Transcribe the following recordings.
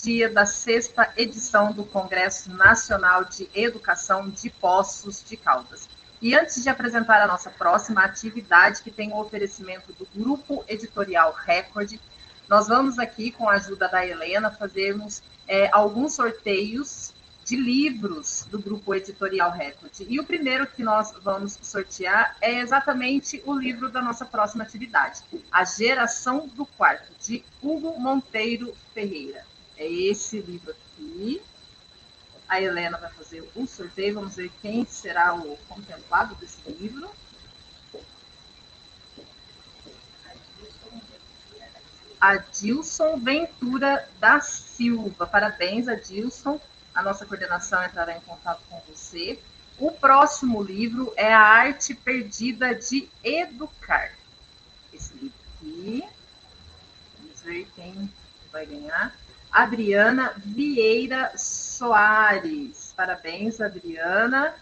dia da 6ª edição do Congresso Nacional de Educação de Poços de Caldas. E antes de apresentar a nossa próxima atividade, que tem o oferecimento do Grupo Editorial Record, nós vamos aqui, com a ajuda da Helena, fazermos alguns sorteios de livros do Grupo Editorial Record. E o primeiro que nós vamos sortear é exatamente o livro da nossa próxima atividade, A Geração do Quarto, de Hugo Monteiro Ferreira. É esse livro aqui. A Helena vai fazer o sorteio. Vamos ver quem será o contemplado desse livro. Adilson Ventura da Silva. Parabéns, Adilson. A nossa coordenação entrará em contato com você. O próximo livro é A Arte Perdida de Educar. Esse livro aqui. Vamos ver quem vai ganhar. Adriana Vieira Soares. Parabéns, Adriana.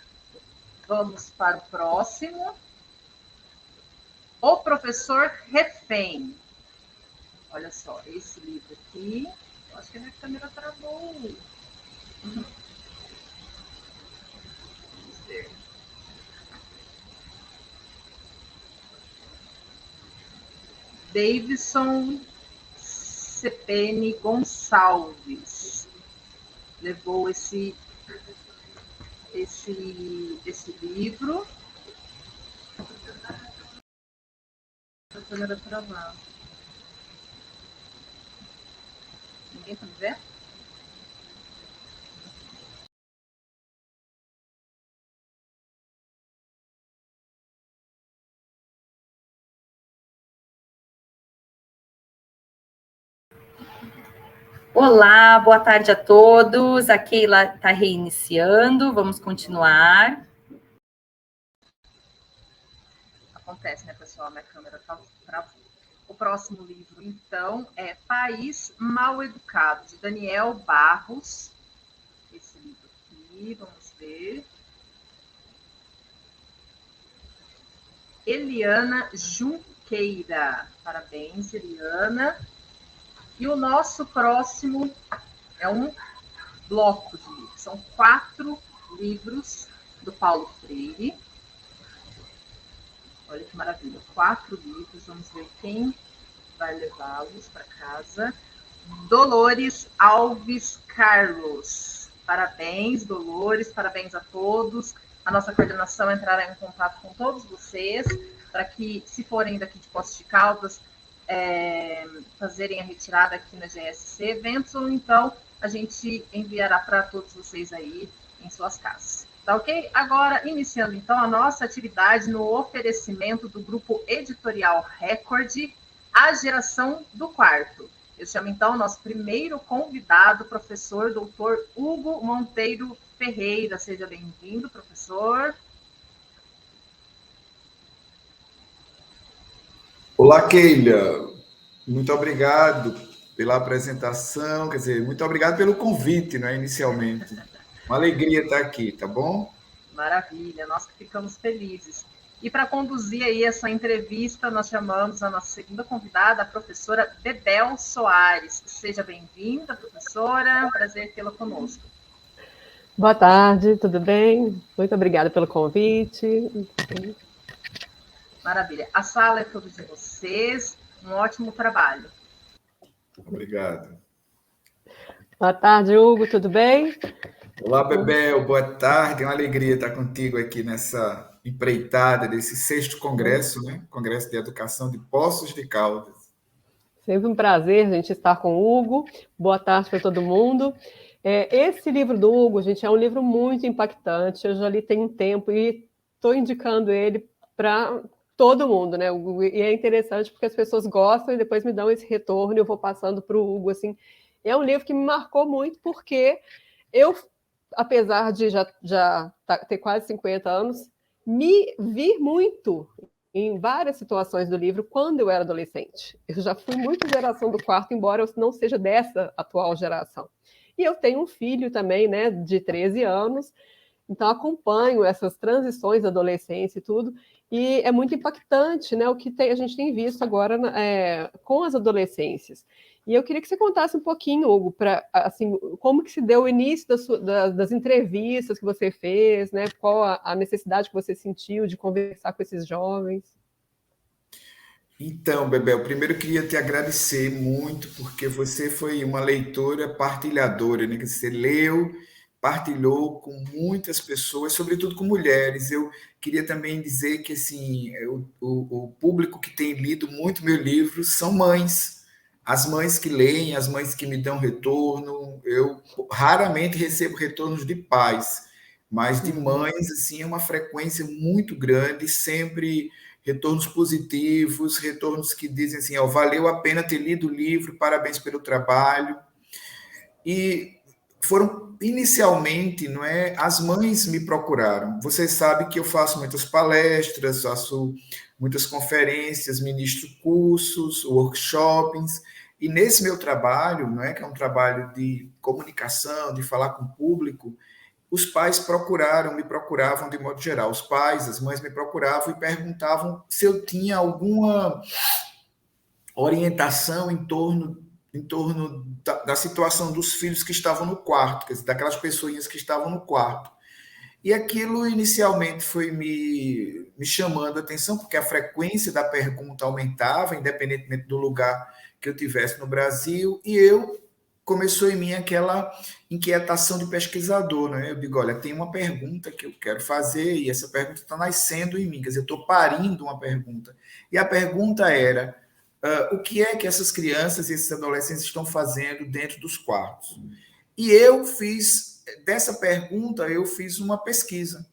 Vamos para o próximo. O Professor Refém. Olha só, esse livro aqui. Eu acho que a minha câmera travou. Vamos ver. Davidson Cepene Gonçalves levou esse livro. A câmera travada. Ninguém pode ver? Olá, boa tarde a todos. A Keila está reiniciando, vamos continuar. Acontece, né, pessoal? Minha câmera travou. O próximo livro, então, é País Mal Educado, de Daniel Barros. Esse livro aqui, vamos ver. Eliana Junqueira. Parabéns, Eliana. E o nosso próximo é um bloco de livros. São 4 livros do Paulo Freire. Olha que maravilha. 4 livros. Vamos ver quem vai levá-los para casa. Dolores Alves Carlos. Parabéns, Dolores. Parabéns a todos. A nossa coordenação entrará em contato com todos vocês para que, se forem daqui de Poços de Caldas, fazerem a retirada aqui na GSC Eventos, ou então a gente enviará para todos vocês aí em suas casas. Tá ok? Agora, iniciando então a nossa atividade no oferecimento do Grupo Editorial Record, A Geração do Quarto. Eu chamo então o nosso primeiro convidado, professor doutor Hugo Monteiro Ferreira. Seja bem-vindo, professor. Olá, Keila. Muito obrigado pela apresentação, quer dizer, muito obrigado pelo convite, né, inicialmente. Uma alegria estar aqui, tá bom? Maravilha, nós que ficamos felizes. E para conduzir aí essa entrevista, nós chamamos a nossa segunda convidada, a professora Bebel Soares. Seja bem-vinda, professora, prazer tê-la conosco. Boa tarde, tudo bem? Muito obrigada pelo convite. Maravilha. A sala é toda de vocês. Um ótimo trabalho. Obrigado. Boa tarde, Hugo, tudo bem? Olá, Bebel, boa tarde. É uma alegria estar contigo aqui nessa empreitada desse 6º congresso, né? Congresso de Educação de Poços de Caldas. Sempre um prazer, gente, estar com o Hugo. Boa tarde para todo mundo. Esse livro do Hugo, gente, é um livro muito impactante. Eu já li tem um tempo e estou indicando ele para todo mundo, né? E é interessante porque as pessoas gostam e depois me dão esse retorno e eu vou passando para o Hugo, assim. É um livro que me marcou muito porque eu, apesar de já ter quase 50 anos, me vi muito em várias situações do livro quando eu era adolescente. Eu já fui muito geração do quarto, embora eu não seja dessa atual geração. E eu tenho um filho também, né, de 13 anos, então acompanho essas transições da adolescência e tudo, e é muito impactante, né, o que a gente tem visto agora com as adolescências. E eu queria que você contasse um pouquinho, Hugo, assim, como que se deu o início das entrevistas que você fez, né? Qual a necessidade que você sentiu de conversar com esses jovens? Então, Bebel, primeiro eu queria te agradecer muito, porque você foi uma leitora partilhadora, né? Que você leu, partilhou com muitas pessoas, sobretudo com mulheres. Eu queria também dizer que assim, o público que tem lido muito meu livro são mães. As mães que leem, as mães que me dão retorno. Eu raramente recebo retornos de pais, mas de mães, assim, é uma frequência muito grande, sempre retornos positivos, retornos que dizem assim, ó, valeu a pena ter lido o livro, parabéns pelo trabalho. E foram inicialmente, não é, as mães me procuraram. Você sabe que eu faço muitas palestras, faço muitas conferências, ministro cursos, workshops, e nesse meu trabalho, não é, que é um trabalho de comunicação, de falar com o público, os pais me procuravam de modo geral. Os pais, as mães me procuravam e perguntavam se eu tinha alguma orientação em torno da situação dos filhos que estavam no quarto, quer dizer, daquelas pessoinhas que estavam no quarto. E aquilo inicialmente foi me chamando a atenção, porque a frequência da pergunta aumentava, independentemente do lugar que eu tivesse no Brasil, e começou em mim aquela inquietação de pesquisador, né? Eu digo, olha, tem uma pergunta que eu quero fazer e essa pergunta está nascendo em mim, quer dizer, eu estou parindo uma pergunta. E a pergunta era, o que é que essas crianças e esses adolescentes estão fazendo dentro dos quartos? E dessa pergunta, eu fiz uma pesquisa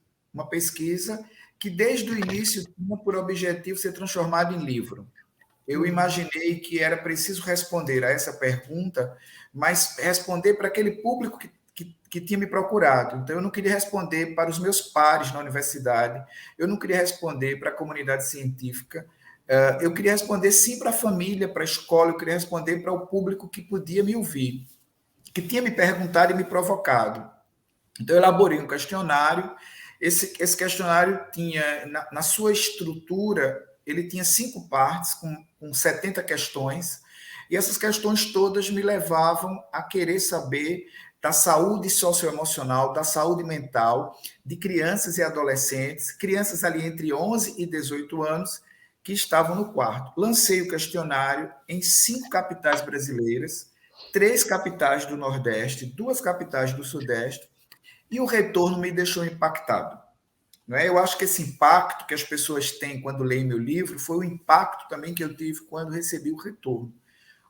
que desde o início tinha por objetivo ser transformada em livro. Eu imaginei que era preciso responder a essa pergunta, mas responder para aquele público que tinha me procurado. Então, eu não queria responder para os meus pares na universidade, eu não queria responder para a comunidade científica, eu queria responder sim para a família, para a escola, eu queria responder para o público que podia me ouvir, que tinha me perguntado e me provocado. Então, eu elaborei um questionário. Esse questionário tinha, na sua estrutura, ele tinha 5 partes, com 70 questões, e essas questões todas me levavam a querer saber da saúde socioemocional, da saúde mental de crianças e adolescentes, crianças ali entre 11 e 18 anos, que estavam no quarto. Lancei o questionário em 5 capitais brasileiras, 3 capitais do Nordeste, 2 capitais do Sudeste, e o retorno me deixou impactado. Não é? Eu acho que esse impacto que as pessoas têm quando leem meu livro foi o impacto também que eu tive quando recebi o retorno.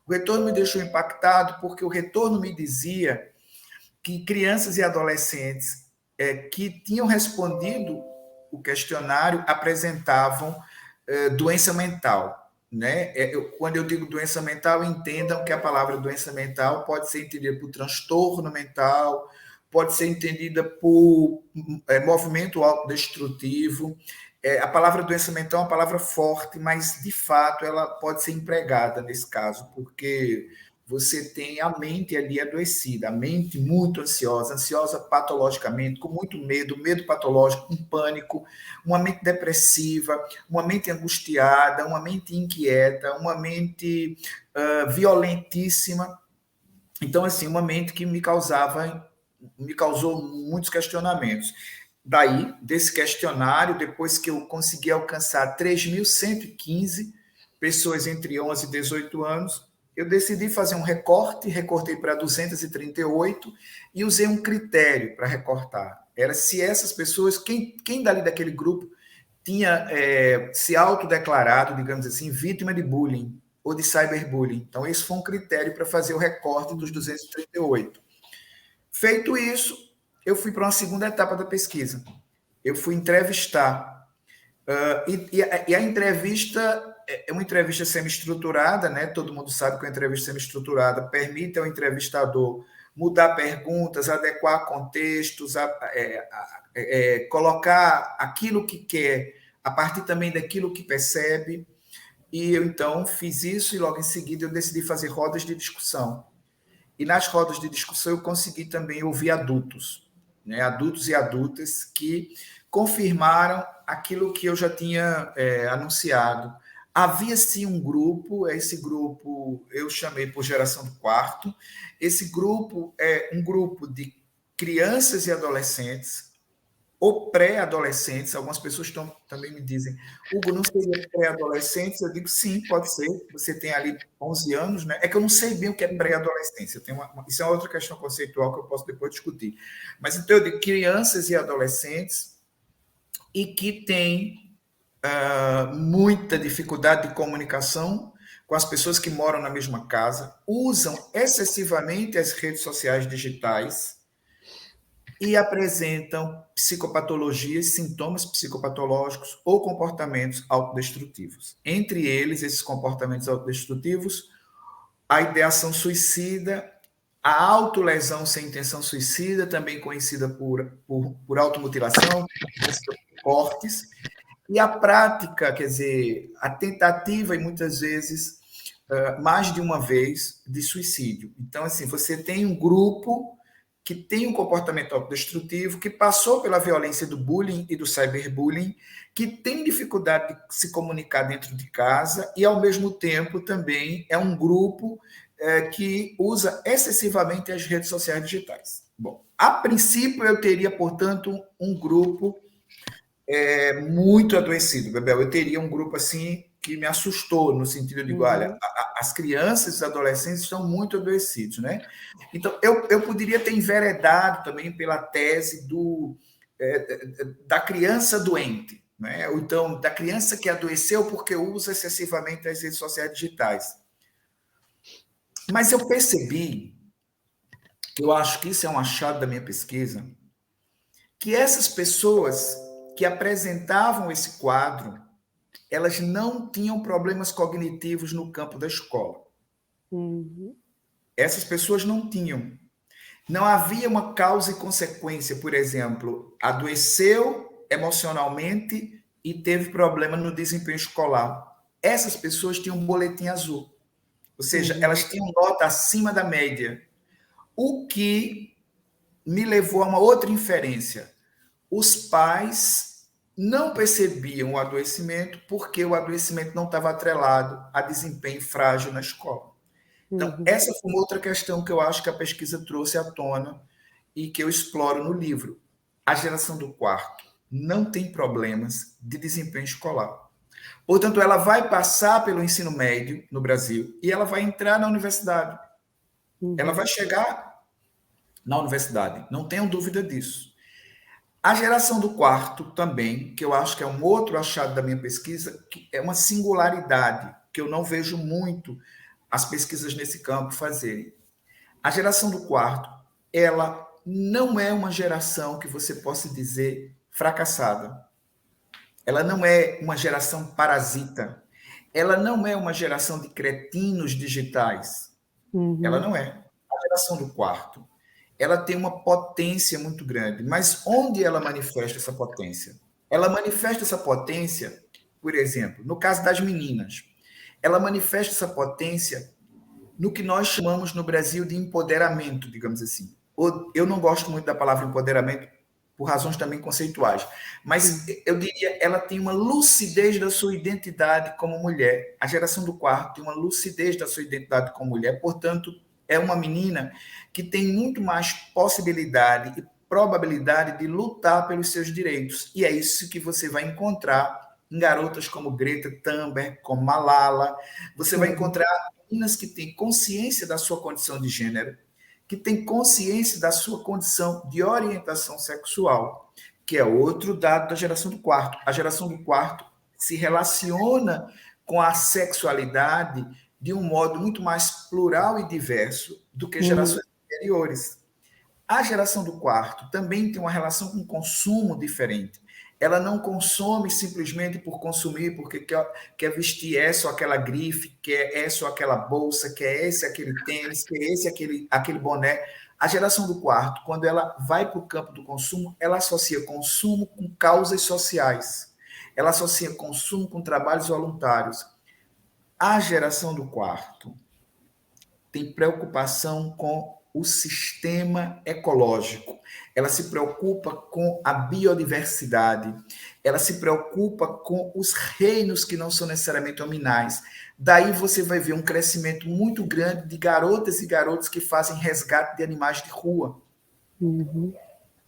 O retorno me deixou impactado porque o retorno me dizia que crianças e adolescentes que tinham respondido o questionário apresentavam doença mental. Né? Quando eu digo doença mental, entendam que a palavra doença mental pode ser entendida por transtorno mental, pode ser entendida por movimento autodestrutivo. A palavra doença mental é uma palavra forte, mas, de fato, ela pode ser empregada nesse caso, porque você tem a mente ali adoecida, a mente muito ansiosa, ansiosa patologicamente, com muito medo patológico, com pânico, uma mente depressiva, uma mente angustiada, uma mente inquieta, uma mente violentíssima. Então, assim, uma mente que me causou muitos questionamentos. Daí, desse questionário, depois que eu consegui alcançar 3.115 pessoas entre 11 e 18 anos, eu decidi fazer um recortei para 238 e usei um critério para recortar. Era se essas pessoas, quem dali daquele grupo tinha se autodeclarado, digamos assim, vítima de bullying ou de cyberbullying. Então, esse foi um critério para fazer o recorte dos 238. Feito isso, eu fui para uma segunda etapa da pesquisa. Eu fui entrevistar. E a entrevista é uma entrevista semi-estruturada, né? Todo mundo sabe que uma entrevista semi-estruturada permite ao entrevistador mudar perguntas, adequar contextos, colocar aquilo que quer, a partir também daquilo que percebe. E eu, então, fiz isso e logo em seguida eu decidi fazer rodas de discussão. E nas rodas de discussão eu consegui também ouvir adultos, né? Adultos e adultas que confirmaram aquilo que eu já tinha anunciado, Havia sim um grupo, esse grupo eu chamei por Geração do Quarto. Esse grupo é um grupo de crianças e adolescentes, ou pré-adolescentes. Algumas pessoas também me dizem, Hugo, não seria pré-adolescentes? Eu digo, sim, pode ser. Você tem ali 11 anos, né? É que eu não sei bem o que é pré-adolescência. Isso é outra questão conceitual que eu posso depois discutir. Mas então eu digo crianças e adolescentes e que têm muita dificuldade de comunicação com as pessoas que moram na mesma casa, usam excessivamente as redes sociais digitais e apresentam psicopatologias, sintomas psicopatológicos ou comportamentos autodestrutivos. Entre eles, esses comportamentos autodestrutivos, a ideação suicida, a autolesão sem intenção suicida, também conhecida por automutilação, cortes, e a prática, quer dizer, a tentativa e muitas vezes, mais de uma vez, de suicídio. Então, assim, você tem um grupo que tem um comportamento autodestrutivo, que passou pela violência do bullying e do cyberbullying, que tem dificuldade de se comunicar dentro de casa e, ao mesmo tempo, também é um grupo que usa excessivamente as redes sociais digitais. Bom, a princípio, eu teria, portanto, um grupo muito adoecido, Bebel. Eu teria um grupo assim que me assustou, no sentido de, olha, as crianças e os adolescentes estão muito adoecidos, né? Então, eu poderia ter enveredado também pela tese da criança doente, né? Ou então, da criança que adoeceu porque usa excessivamente as redes sociais digitais. Mas eu percebi, eu acho que isso é um achado da minha pesquisa, que essas pessoas que apresentavam esse quadro, elas não tinham problemas cognitivos no campo da escola. Essas pessoas não tinham. Não havia uma causa e consequência, por exemplo, adoeceu emocionalmente e teve problema no desempenho escolar. Essas pessoas tinham um boletim azul. Ou seja, elas tinham nota acima da média. O que me levou a uma outra inferência. Os pais não percebiam o adoecimento porque o adoecimento não estava atrelado a desempenho frágil na escola. Então, essa foi uma outra questão que eu acho que a pesquisa trouxe à tona e que eu exploro no livro. A geração do quarto não tem problemas de desempenho escolar. Portanto, ela vai passar pelo ensino médio no Brasil e ela vai entrar na universidade. Ela vai chegar na universidade, não tenham dúvida disso. A geração do quarto também, que eu acho que é um outro achado da minha pesquisa, que é uma singularidade que eu não vejo muito as pesquisas nesse campo fazerem. A geração do quarto, ela não é uma geração que você possa dizer fracassada. Ela não é uma geração parasita. Ela não é uma geração de cretinos digitais. Ela não é. A geração do quarto, ela tem uma potência muito grande. Mas onde ela manifesta essa potência? Ela manifesta essa potência, por exemplo, no caso das meninas. Ela manifesta essa potência no que nós chamamos no Brasil de empoderamento, digamos assim. Eu não gosto muito da palavra empoderamento, por razões também conceituais, mas eu diria, ela tem uma lucidez da sua identidade como mulher. A geração do quarto tem uma lucidez da sua identidade como mulher, portanto, é uma menina que tem muito mais possibilidade e probabilidade de lutar pelos seus direitos. E é isso que você vai encontrar em garotas como Greta Thunberg, como Malala. Você vai encontrar meninas que têm consciência da sua condição de gênero, que têm consciência da sua condição de orientação sexual, que é outro dado da geração do quarto. A geração do quarto se relaciona com a sexualidade de um modo muito mais plural e diverso do que gerações anteriores. A geração do quarto também tem uma relação com o consumo diferente. Ela não consome simplesmente por consumir, porque quer vestir essa ou aquela grife, quer essa ou aquela bolsa, quer esse aquele tênis, quer esse aquele boné. A geração do quarto, quando ela vai para o campo do consumo, ela associa consumo com causas sociais. Ela associa consumo com trabalhos voluntários. A geração do quarto tem preocupação com o sistema ecológico, ela se preocupa com a biodiversidade, ela se preocupa com os reinos que não são necessariamente hominais. Daí você vai ver um crescimento muito grande de garotas e garotos que fazem resgate de animais de rua. Uhum.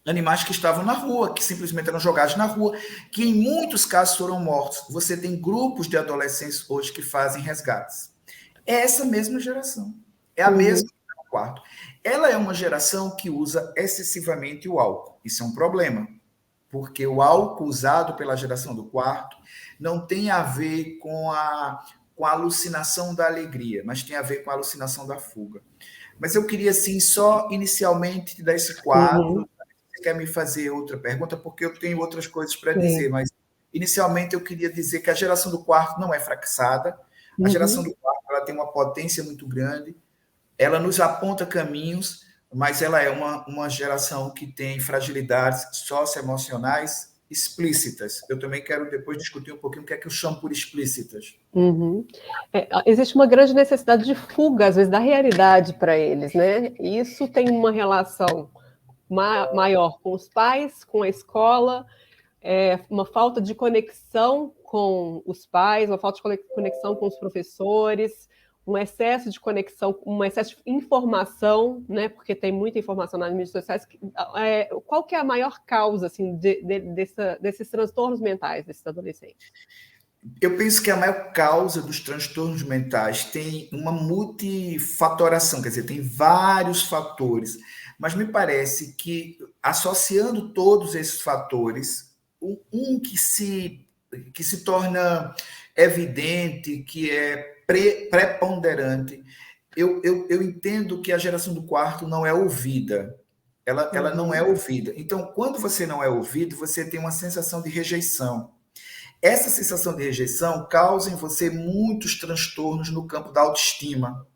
Animais que estavam na rua, que simplesmente eram jogados na rua, que em muitos casos foram mortos. Você tem grupos de adolescentes hoje que fazem resgates. É essa mesma geração. É a mesma que está no quarto. Ela é uma geração que usa excessivamente o álcool. Isso é um problema, porque o álcool usado pela geração do quarto não tem a ver com a alucinação da alegria, mas tem a ver com a alucinação da fuga. Mas eu queria, assim, só inicialmente te dar esse quadro. Você quer me fazer outra pergunta? Porque eu tenho outras coisas para dizer, mas inicialmente eu queria dizer que a geração do quarto não é fracassada. A geração do quarto ela tem uma potência muito grande, ela nos aponta caminhos, mas ela é uma geração que tem fragilidades socioemocionais explícitas. Eu também quero depois discutir um pouquinho o que é que eu chamo por explícitas. Existe uma grande necessidade de fuga, às vezes, da realidade para eles, né? E isso tem uma relação maior com os pais, com a escola, uma falta de conexão com os pais, uma falta de conexão com os professores, um excesso de conexão, um excesso de informação, né? Porque tem muita informação nas mídias sociais. Qual que é a maior causa, assim, desses transtornos mentais desses adolescentes? Eu penso que a maior causa dos transtornos mentais tem uma multifatoração, quer dizer, tem vários fatores, mas me parece que, associando todos esses fatores, um que se torna evidente, que é preponderante, eu entendo que a geração do quarto não é ouvida. Ela não é ouvida. Então, quando você não é ouvido, você tem uma sensação de rejeição. Essa sensação de rejeição causa em você muitos transtornos no campo da autoestima.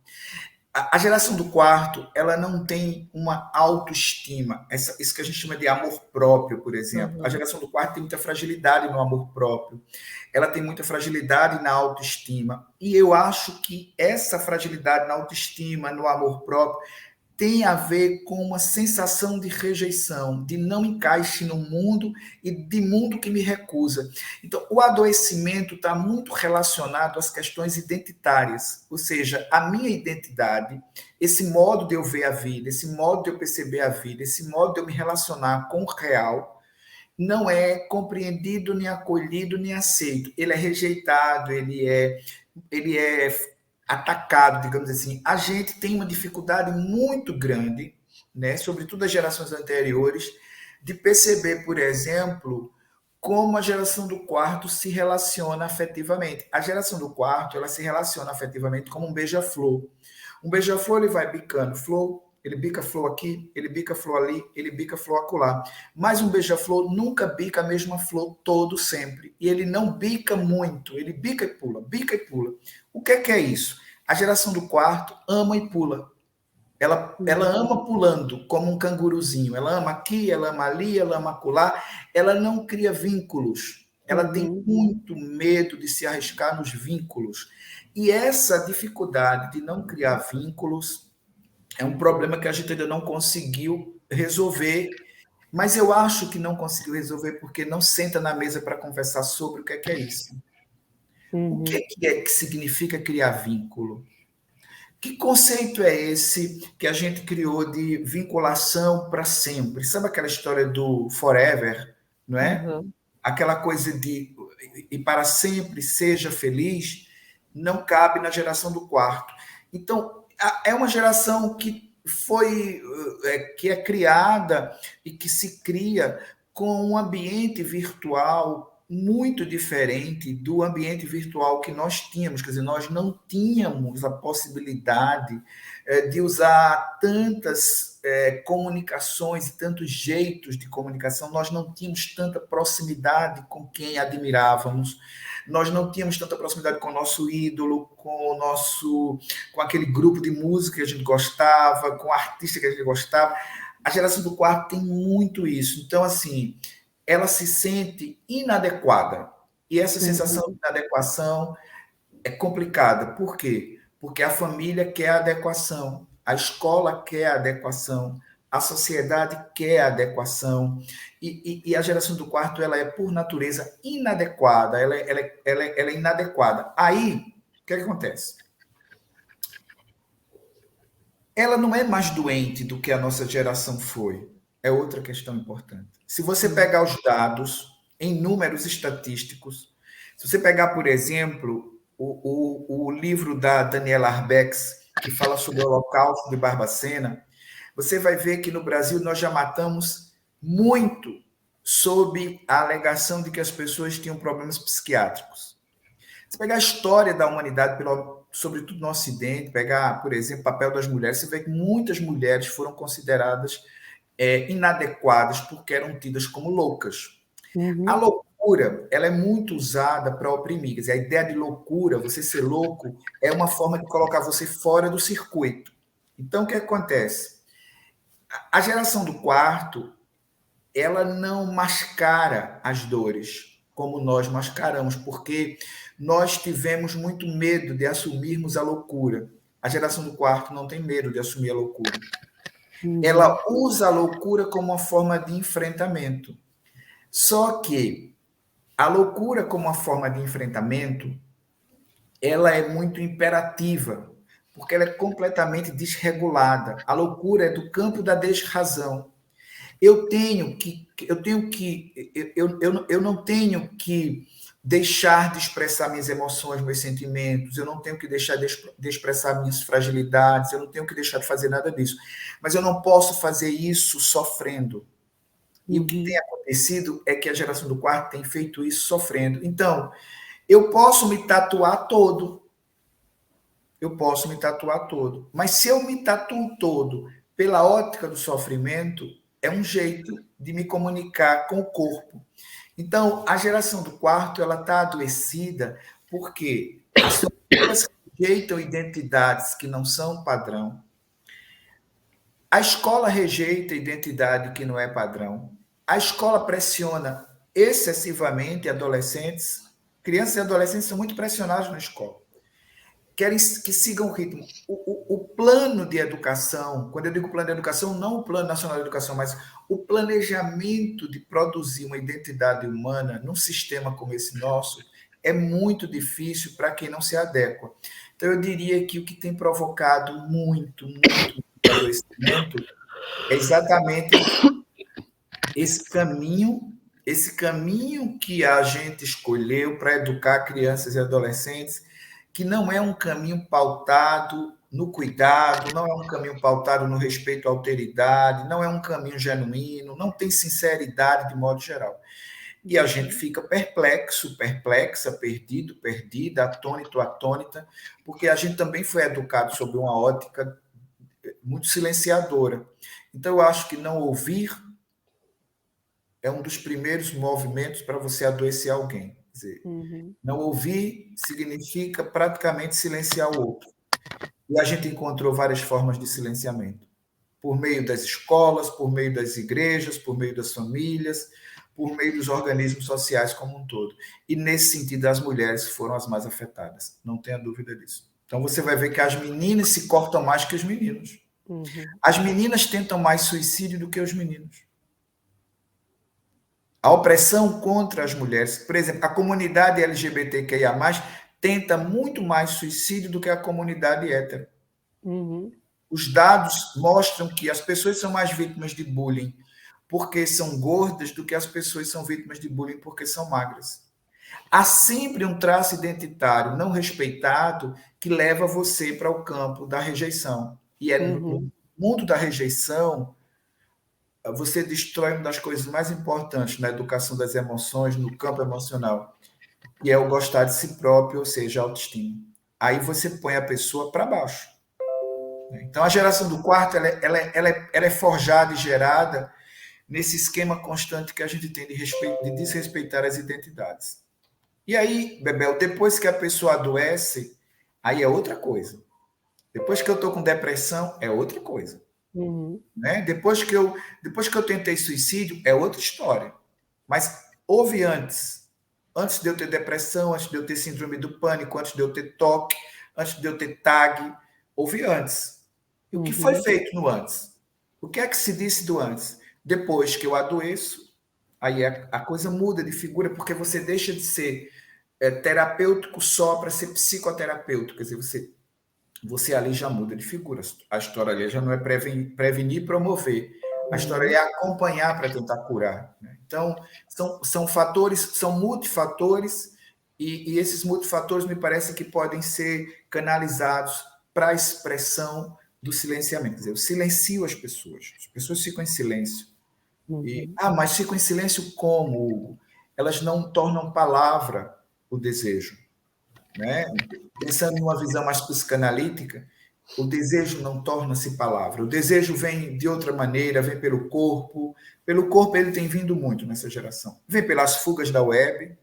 A geração do quarto, ela não tem uma autoestima, isso que a gente chama de amor próprio, por exemplo. A geração do quarto tem muita fragilidade no amor próprio, ela tem muita fragilidade na autoestima, e eu acho que essa fragilidade na autoestima, no amor próprio, tem a ver com uma sensação de rejeição, de não encaixe no mundo e de mundo que me recusa. Então, o adoecimento está muito relacionado às questões identitárias, ou seja, a minha identidade, esse modo de eu ver a vida, esse modo de eu perceber a vida, esse modo de eu me relacionar com o real, não é compreendido, nem acolhido, nem aceito. Ele é rejeitado, ele é atacado, digamos assim. A gente tem uma dificuldade muito grande, né, sobretudo as gerações anteriores, de perceber, por exemplo, como a geração do quarto se relaciona afetivamente. A geração do quarto, ela se relaciona afetivamente como um beija-flor. Um beija-flor, ele vai bicando flor, ele bica flor aqui, ele bica flor ali, ele bica flor acolá. Mas um beija-flor nunca bica a mesma flor todo sempre. E ele não bica muito, ele bica e pula, bica e pula. O que é isso? A geração do quarto ama e pula. Ela ama pulando, como um canguruzinho. Ela ama aqui, ela ama ali, ela ama acolá. Ela não cria vínculos. Ela tem muito medo de se arriscar nos vínculos. E essa dificuldade de não criar vínculos é um problema que a gente ainda não conseguiu resolver, mas eu acho que não conseguiu resolver porque não senta na mesa para conversar sobre o que é isso. O que é que significa criar vínculo? Que conceito é esse que a gente criou de vinculação para sempre? Sabe aquela história do forever, não é? Aquela coisa de e para sempre seja feliz, não cabe na geração do quarto. Então, é uma geração que é criada e que se cria com um ambiente virtual muito diferente do ambiente virtual que nós tínhamos. Quer dizer, nós não tínhamos a possibilidade de usar tantas comunicações e tantos jeitos de comunicação, nós não tínhamos tanta proximidade com quem admirávamos, nós não tínhamos tanta proximidade com o nosso ídolo, com aquele grupo de música que a gente gostava, com o artista que a gente gostava. A geração do quarto tem muito isso. Então, assim, ela se sente inadequada. E essa sensação de inadequação é complicada. Por quê? Porque a família quer adequação. A escola quer adequação, a sociedade quer adequação, e a geração do quarto ela é, por natureza, inadequada, ela é inadequada. Aí, o que acontece? Ela não é mais doente do que a nossa geração foi. É outra questão importante. Se você pegar os dados em números estatísticos, se você pegar, por exemplo, o livro da Daniela Arbex, que fala sobre o Holocausto de Barbacena, você vai ver que no Brasil nós já matamos muito sob a alegação de que as pessoas tinham problemas psiquiátricos. Se pegar a história da humanidade, sobretudo no Ocidente, pegar, por exemplo, o papel das mulheres, você vê que muitas mulheres foram consideradas inadequadas porque eram tidas como loucas. Uhum. A loucura, ela é muito usada para oprimir. Quer dizer, a ideia de loucura, você ser louco, é uma forma de colocar você fora do circuito. Então, o que acontece? A geração do quarto, ela não mascara as dores como nós mascaramos, porque nós tivemos muito medo de assumirmos a loucura. A geração do quarto não tem medo de assumir a loucura. Ela usa a loucura como uma forma de enfrentamento. Só que a loucura como uma forma de enfrentamento, ela é muito imperativa, porque ela é completamente desregulada. A loucura é do campo da desrazão. Eu não tenho que deixar de expressar minhas emoções, meus sentimentos, eu não tenho que deixar de expressar minhas fragilidades, eu não tenho que deixar de fazer nada disso. Mas eu não posso fazer isso sofrendo. E o que tem acontecido é que a geração do quarto tem feito isso sofrendo. Então, eu posso me tatuar todo. Mas se eu me tatuo todo pela ótica do sofrimento, é um jeito de me comunicar com o corpo. Então, a geração do quarto, ela está adoecida porque as pessoas rejeitam identidades que não são padrão. A escola rejeita identidade que não é padrão. A escola pressiona excessivamente adolescentes. Crianças e adolescentes são muito pressionados na escola. Querem que sigam o ritmo. O plano de educação, quando eu digo plano de educação, não o Plano Nacional de Educação, mas o planejamento de produzir uma identidade humana num sistema como esse nosso é muito difícil para quem não se adequa. Então, eu diria que o que tem provocado muito adoecimento é exatamente esse caminho que a gente escolheu para educar crianças e adolescentes, que não é um caminho pautado no cuidado, não é um caminho pautado no respeito à alteridade, não é um caminho genuíno, não tem sinceridade de modo geral. E a gente fica perplexo, perplexa, perdido, perdida, atônito, atônita, porque a gente também foi educado sob uma ótica muito silenciadora. Então, eu acho que não ouvir é um dos primeiros movimentos para você adoecer alguém. Quer dizer, não ouvir significa praticamente silenciar o outro. E a gente encontrou várias formas de silenciamento. Por meio das escolas, por meio das igrejas, por meio das famílias, por meio dos organismos sociais como um todo. E, nesse sentido, as mulheres foram as mais afetadas. Não tenha dúvida disso. Então, você vai ver que as meninas se cortam mais que os meninos. As meninas tentam mais suicídio do que os meninos. A opressão contra as mulheres, por exemplo, a comunidade LGBTQIA+, tenta muito mais suicídio do que a comunidade hétero. Os dados mostram que as pessoas são mais vítimas de bullying porque são gordas do que as pessoas são vítimas de bullying porque são magras. Há sempre um traço identitário não respeitado que leva você para o campo da rejeição. E é no mundo da rejeição, você destrói uma das coisas mais importantes na educação das emoções, no campo emocional, que é o gostar de si próprio, ou seja, a autoestima. Aí você põe a pessoa para baixo. Então, a geração do quarto ela é forjada e gerada nesse esquema constante que a gente tem de desrespeitar as identidades. E aí, Bebel, depois que a pessoa adoece, aí é outra coisa. Depois que eu estou com depressão, é outra coisa. Né? Depois que eu tentei suicídio, é outra história. Mas houve antes de eu ter depressão, antes de eu ter síndrome do pânico, antes de eu ter TOC, antes de eu ter TAG, houve antes. E o que foi feito no antes? O que é que se disse do antes? Depois que eu adoeço, aí a coisa muda de figura, porque você deixa de ser terapêutico só para ser psicoterapêutico. Quer dizer, você ali já muda de figura. A história ali já não é prevenir e promover. A história é acompanhar para tentar curar. Né? Então, são fatores, são multifatores, e esses multifatores me parece que podem ser canalizados para a expressão do silenciamento. Quer dizer, eu silencio as pessoas ficam em silêncio. Mas ficam em silêncio como, Hugo? Elas não tornam palavra o desejo. Né? Pensando numa visão mais psicanalítica, o desejo não torna-se palavra. O desejo vem de outra maneira, vem pelo corpo. Pelo corpo ele tem vindo muito nessa geração. Vem pelas fugas da web,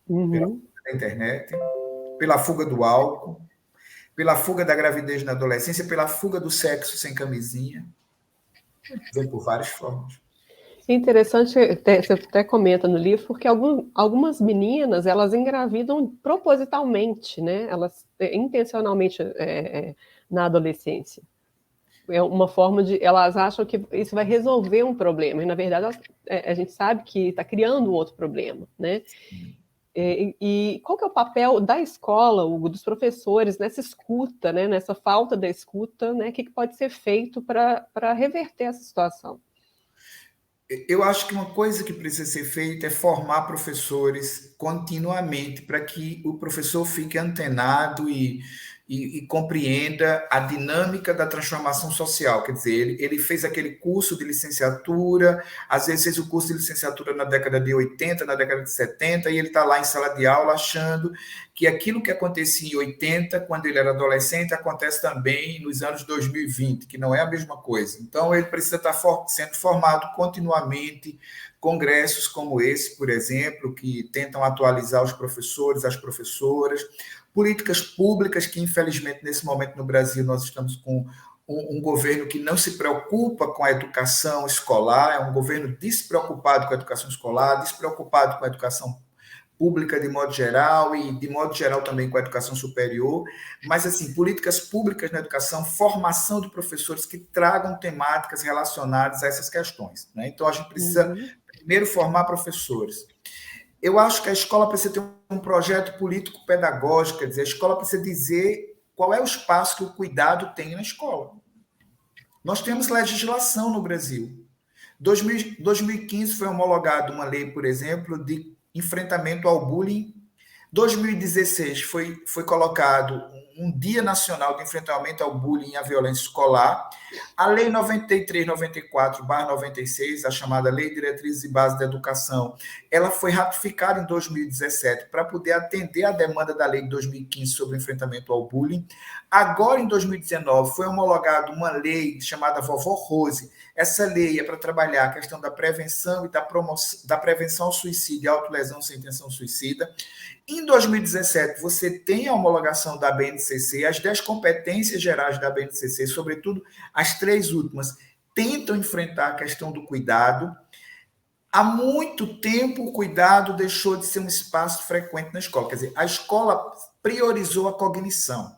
pela fuga da internet, pela fuga do álcool, pela fuga da gravidez na adolescência, pela fuga do sexo sem camisinha. Vem por várias formas. É interessante, você até comenta no livro, porque algumas meninas, elas engravidam propositalmente, né? Elas intencionalmente na adolescência. É uma forma de... Elas acham que isso vai resolver um problema, e na verdade a gente sabe que está criando um outro problema, né? E qual que é o papel da escola, Hugo, dos professores, nessa escuta, né? Nessa falta da escuta, né? O que pode ser feito para reverter essa situação? Eu acho que uma coisa que precisa ser feita é formar professores continuamente para que o professor fique antenado e compreenda a dinâmica da transformação social. Quer dizer, ele fez aquele curso de licenciatura, às vezes fez o curso de licenciatura na década de 80, na década de 70, e ele está lá em sala de aula achando que aquilo que acontecia em 80, quando ele era adolescente, acontece também nos anos 2020, que não é a mesma coisa. Então, ele precisa estar sendo formado continuamente. Congressos como esse, por exemplo, que tentam atualizar os professores, as professoras, políticas públicas que, infelizmente, nesse momento no Brasil, nós estamos com um governo que não se preocupa com a educação escolar, é um governo despreocupado com a educação escolar, despreocupado com a educação pública de modo geral e, de modo geral, também com a educação superior, mas, assim, políticas públicas na educação, formação de professores que tragam temáticas relacionadas a essas questões. Né? Então, a gente precisa, primeiro, formar professores. Eu acho que a escola precisa ter um projeto político-pedagógico, quer dizer, a escola precisa dizer qual é o espaço que o cuidado tem na escola. Nós temos legislação no Brasil. 2015 foi homologada uma lei, por exemplo, de enfrentamento ao bullying. 2016 foi colocado um Dia Nacional de Enfrentamento ao Bullying e à Violência Escolar. A Lei 93/94/96, a chamada Lei de Diretrizes e Bases da Educação, ela foi ratificada em 2017 para poder atender à demanda da Lei de 2015 sobre o enfrentamento ao bullying. Agora, em 2019, foi homologada uma lei chamada Vovó Rose. Essa lei é para trabalhar a questão da prevenção e da prevenção ao suicídio e autolesão sem intenção suicida. Em 2017, você tem a homologação da BNCC, as 10 competências gerais da BNCC, sobretudo as 3 últimas, tentam enfrentar a questão do cuidado. Há muito tempo, o cuidado deixou de ser um espaço frequente na escola. Quer dizer, a escola priorizou a cognição,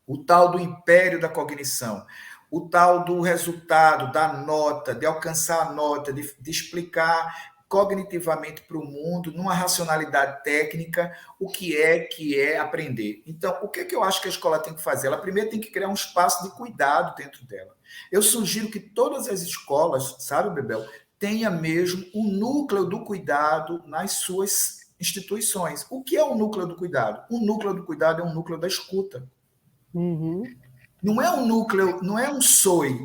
o tal do império da cognição, o tal do resultado, da nota, de alcançar a nota, de explicar cognitivamente para o mundo, numa racionalidade técnica, o que é aprender. Então, o que eu acho que a escola tem que fazer? Ela primeiro tem que criar um espaço de cuidado dentro dela. Eu sugiro que todas as escolas, sabe, Bebel, tenha mesmo um núcleo do cuidado nas suas instituições. O que é o núcleo do cuidado? O núcleo do cuidado é um núcleo da escuta. Não é um núcleo, não é um SOI,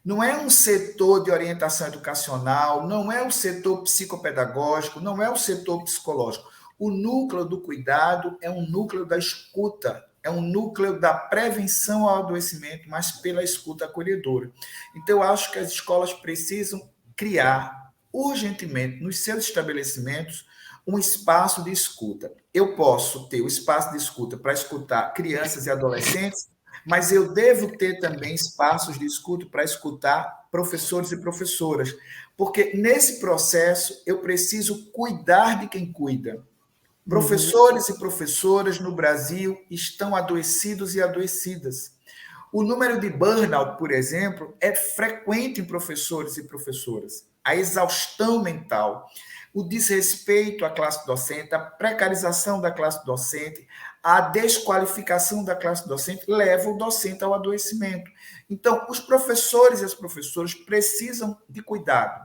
não é um setor de orientação educacional, não é o setor psicopedagógico, não é o setor psicológico. O núcleo do cuidado é um núcleo da escuta, é um núcleo da prevenção ao adoecimento, mas pela escuta acolhedora. Então, eu acho que as escolas precisam criar urgentemente nos seus estabelecimentos um espaço de escuta. Eu posso ter o espaço de escuta para escutar crianças e adolescentes, mas eu devo ter também espaços de escuta para escutar professores e professoras, porque nesse processo eu preciso cuidar de quem cuida. Professores e professoras no Brasil estão adoecidos e adoecidas. O número de burnout, por exemplo, é frequente em professores e professoras. A exaustão mental, o desrespeito à classe docente, a precarização da classe docente, a desqualificação da classe docente leva o docente ao adoecimento. Então, os professores e as professoras precisam de cuidado.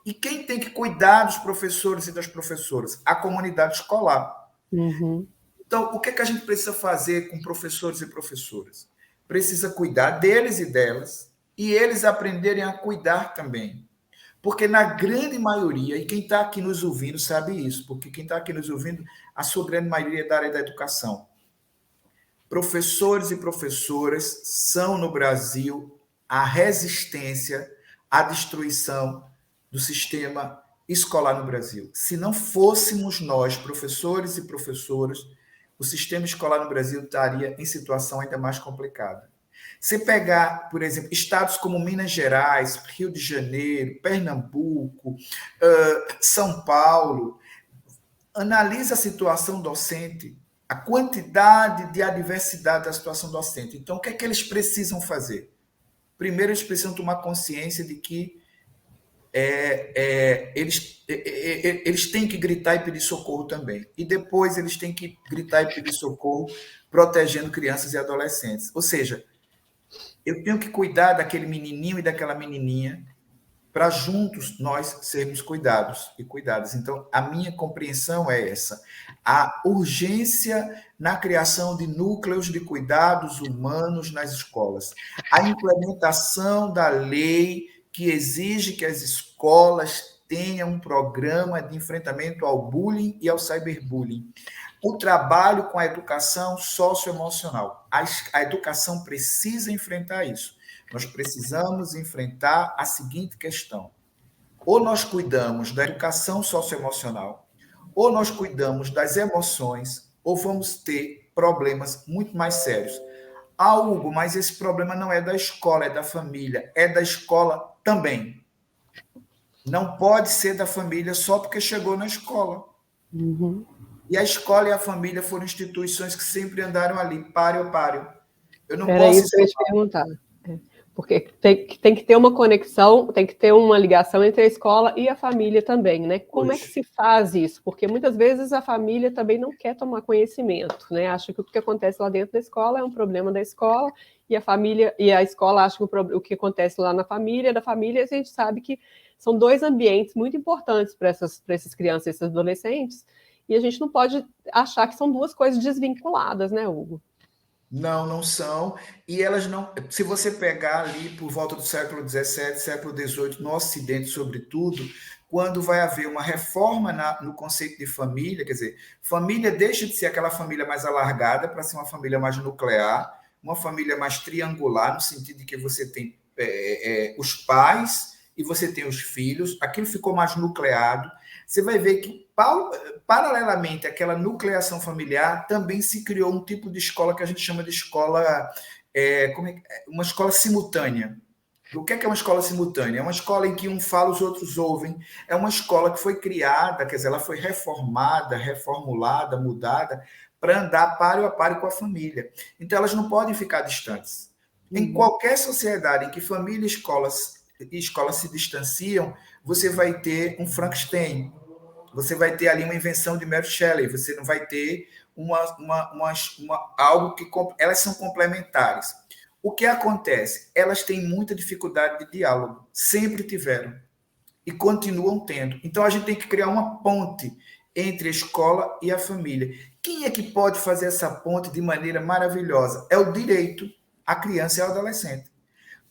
E quem tem que cuidar dos professores e das professoras? A comunidade escolar. Uhum. Então, o que é que a gente precisa fazer com professores e professoras? Precisa cuidar deles e delas, e eles aprenderem a cuidar também. Porque na grande maioria, e quem está aqui nos ouvindo sabe isso, porque quem está aqui nos ouvindo, a sua grande maioria é da área da educação. Professores e professoras são, no Brasil, a resistência à destruição do sistema escolar no Brasil. Se não fôssemos nós, professores e professoras, o sistema escolar no Brasil estaria em situação ainda mais complicada. Se pegar, por exemplo, estados como Minas Gerais, Rio de Janeiro, Pernambuco, São Paulo, analisa a situação docente, a quantidade de adversidade da situação docente. Então, o que é que eles precisam fazer? Primeiro, eles precisam tomar consciência de que eles têm que gritar e pedir socorro também. E depois eles têm que gritar e pedir socorro protegendo crianças e adolescentes. Ou seja, eu tenho que cuidar daquele menininho e daquela menininha para juntos nós sermos cuidados e cuidadas. Então, a minha compreensão é essa. A urgência na criação de núcleos de cuidados humanos nas escolas. A implementação da lei que exige que as escolas tenham um programa de enfrentamento ao bullying e ao cyberbullying. O trabalho com a educação socioemocional. A educação precisa enfrentar isso. Nós precisamos enfrentar a seguinte questão. Ou nós cuidamos da educação socioemocional, ou nós cuidamos das emoções, ou vamos ter problemas muito mais sérios. Ah, Hugo, mas esse problema não é da escola, é da família. É da escola também. Não pode ser da família só porque chegou na escola. Uhum. E a escola e a família foram instituições que sempre andaram ali, páreo a páreo. Eu não Era posso... isso que eu ia te perguntar. Porque tem que ter uma conexão, tem que ter uma ligação entre a escola e a família também, né? Como é que se faz isso? Porque muitas vezes a família também não quer tomar conhecimento, né? Acha que o que acontece lá dentro da escola é um problema da escola, e a família e a escola acha que o que acontece lá na família, da família, a gente sabe que são dois ambientes muito importantes para essas crianças e esses adolescentes, e a gente não pode achar que são duas coisas desvinculadas, né, Hugo? Não, não são. E elas não... Se você pegar ali por volta do século XVII, século XVIII, no Ocidente, sobretudo, quando vai haver uma reforma no conceito de família, quer dizer, família deixa de ser aquela família mais alargada para ser uma família mais nuclear, uma família mais triangular, no sentido de que você tem os pais e você tem os filhos, aquilo ficou mais nucleado. Você vai ver que, paralelamente àquela nucleação familiar, também se criou um tipo de escola que a gente chama de escola, uma escola simultânea. O que é uma escola simultânea? É uma escola em que um fala, os outros ouvem. É uma escola que foi criada, quer dizer, ela foi reformada, reformulada, mudada, para andar páreo a páreo com a família. Então, elas não podem ficar distantes. Em qualquer sociedade em que família e escola se distanciam, você vai ter um Frankenstein. Você vai ter ali uma invenção de Mary Shelley, você não vai ter algo que... Elas são complementares. O que acontece? Elas têm muita dificuldade de diálogo, sempre tiveram, e continuam tendo. Então, a gente tem que criar uma ponte entre a escola e a família. Quem é que pode fazer essa ponte de maneira maravilhosa? É o direito à criança e ao adolescente.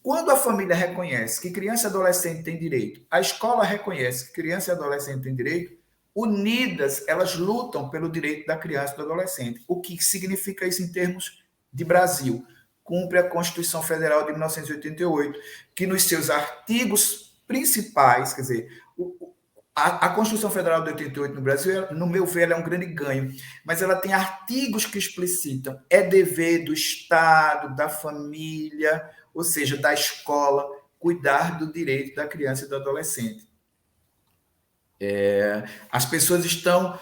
Quando a família reconhece que criança e adolescente têm direito, a escola reconhece que criança e adolescente têm direito, unidas, elas lutam pelo direito da criança e do adolescente. O que significa isso em termos de Brasil? Cumpre a Constituição Federal de 1988, que nos seus artigos principais, quer dizer, a Constituição Federal de 88 no Brasil, no meu ver, ela é um grande ganho, mas ela tem artigos que explicitam, é dever do Estado, da família, ou seja, da escola, cuidar do direito da criança e do adolescente. As pessoas estão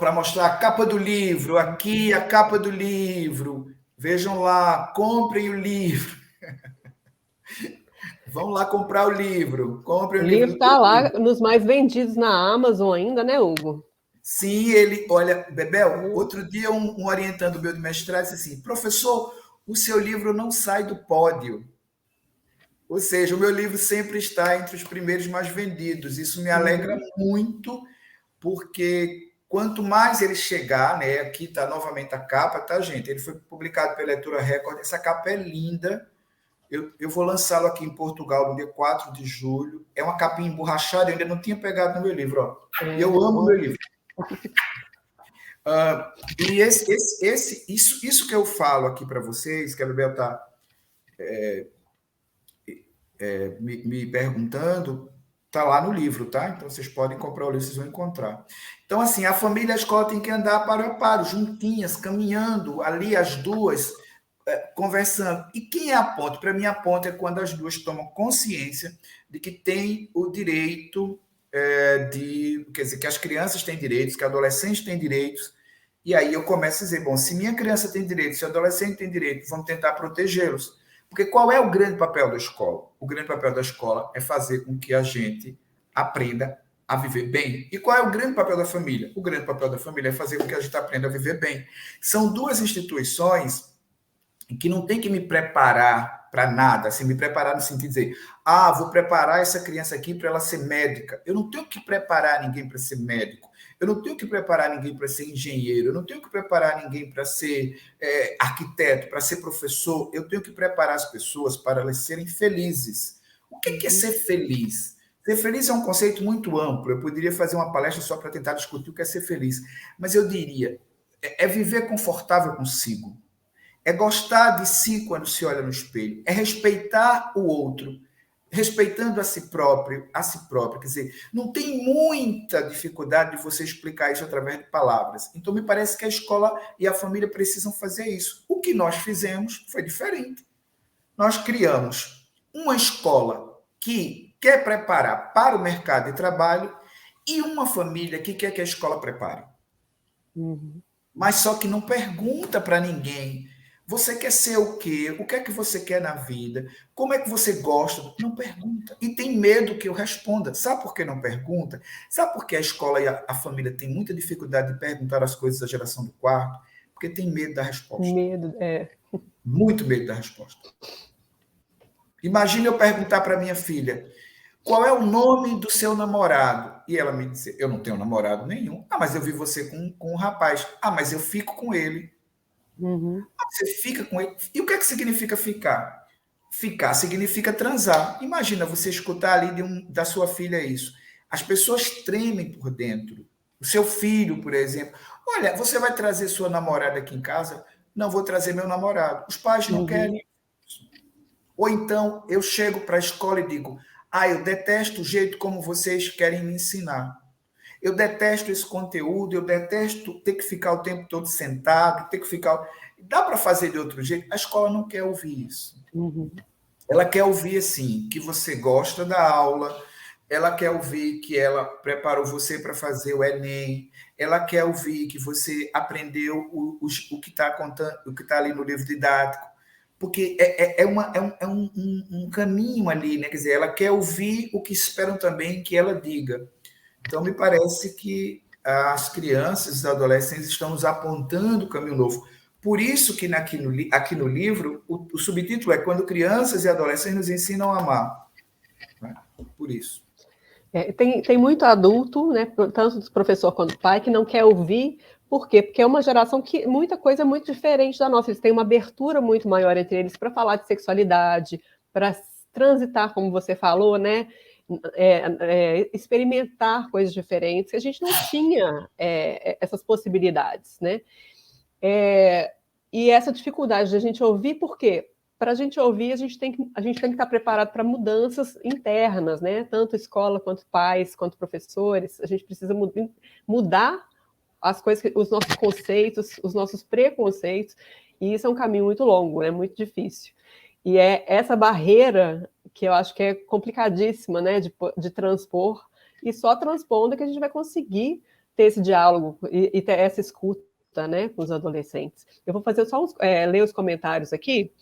para mostrar a capa do livro, aqui a capa do livro. Vejam lá, comprem o livro. Vão lá comprar o livro. Comprem O o livro livro do está teu lá livro. nos mais vendidos na Amazon ainda, né, Hugo? Sim, olha, Bebel, outro dia um orientando meu de mestrado disse assim, professor, o seu livro não sai do pódio. Ou seja, o meu livro sempre está entre os primeiros mais vendidos. Isso me alegra muito, porque quanto mais ele chegar, né? Aqui está novamente a capa, tá, gente? Ele foi publicado pela Editora Record. Essa capa é linda. Eu vou lançá-lo aqui em Portugal no dia 4 de julho. É uma capinha emborrachada, eu ainda não tinha pegado no meu livro. Ó. E eu amo o meu livro. E isso que eu falo aqui para vocês, que a Bebel está me perguntando, está lá no livro, tá? Então vocês podem comprar o livro, vocês vão encontrar. Então, assim, a família e a escola tem que andar para a paro, juntinhas, caminhando, ali as duas, conversando. E quem é a ponte? Para mim, a ponte é quando as duas tomam consciência de que tem o direito quer dizer, que as crianças têm direitos, que adolescentes têm direitos. E aí eu começo a dizer, bom, se minha criança tem direitos, se o adolescente tem direitos, vamos tentar protegê-los. Porque qual é o grande papel da escola? O grande papel da escola é fazer com que a gente aprenda a viver bem. E qual é o grande papel da família? O grande papel da família é fazer com que a gente aprenda a viver bem. São duas instituições que não tem que me preparar para nada, assim, me preparar no sentido de dizer, vou preparar essa criança aqui para ela ser médica. Eu não tenho que preparar ninguém para ser médico. Eu não tenho que preparar ninguém para ser engenheiro, eu não tenho que preparar ninguém para ser arquiteto, para ser professor. Eu tenho que preparar as pessoas para elas serem felizes. O que é ser feliz? Ser feliz é um conceito muito amplo. Eu poderia fazer uma palestra só para tentar discutir o que é ser feliz. Mas eu diria, é viver confortável consigo. É gostar de si quando se olha no espelho. É respeitar o outro. Respeitando a si próprio, quer dizer, não tem muita dificuldade de você explicar isso através de palavras. Então, me parece que a escola e a família precisam fazer isso. O que nós fizemos foi diferente. Nós criamos uma escola que quer preparar para o mercado de trabalho e uma família que quer que a escola prepare. Mas só que não pergunta para ninguém. Você quer ser o quê? O que é que você quer na vida? Como é que você gosta? Não pergunta. E tem medo que eu responda. Sabe por que não pergunta? Sabe por que a escola e a família têm muita dificuldade de perguntar as coisas da geração do quarto? Porque tem medo da resposta. Medo, Muito medo da resposta. Imagina eu perguntar para minha filha, qual é o nome do seu namorado? E ela me dizer, eu não tenho namorado nenhum. Mas eu vi você com um rapaz. mas eu fico com ele. Você fica com ele. E o que é que significa ficar? Ficar significa transar. Imagina você escutar ali da sua filha isso. As pessoas tremem por dentro. O seu filho, por exemplo. Olha, você vai trazer sua namorada aqui em casa? Não, vou trazer meu namorado. Os pais não querem. Ou então eu chego para a escola e digo, eu detesto o jeito como vocês querem me ensinar. Eu detesto esse conteúdo, eu detesto ter que ficar o tempo todo sentado, ter que ficar... Dá para fazer de outro jeito? A escola não quer ouvir isso. Ela quer ouvir, assim, que você gosta da aula, ela quer ouvir que ela preparou você para fazer o Enem, ela quer ouvir que você aprendeu o que está contando, o que está ali no livro didático, porque é um caminho ali, né? Quer dizer, ela quer ouvir o que esperam também que ela diga. Então, me parece que as crianças e os adolescentes estão nos apontando o caminho novo. Por isso que aqui no livro, o subtítulo é Quando Crianças e Adolescentes nos Ensinam a Amar. Por isso. Tem muito adulto, né, tanto do professor quanto do pai, que não quer ouvir. Por quê? Porque é uma geração que muita coisa é muito diferente da nossa. Eles têm uma abertura muito maior entre eles para falar de sexualidade, para transitar, como você falou, né? Experimentar coisas diferentes, que a gente não tinha essas possibilidades, né? E essa dificuldade de a gente ouvir, por quê? Para a gente ouvir, a gente tem que estar preparado para mudanças internas, né? Tanto escola, quanto pais, quanto professores. A gente precisa mudar as coisas, os nossos conceitos, os nossos preconceitos, e isso é um caminho muito longo, é muito difícil. E é essa barreira que eu acho que é complicadíssima, né, de transpor, e só transpondo que a gente vai conseguir ter esse diálogo e ter essa escuta, né, com os adolescentes. Eu vou fazer só ler os comentários aqui.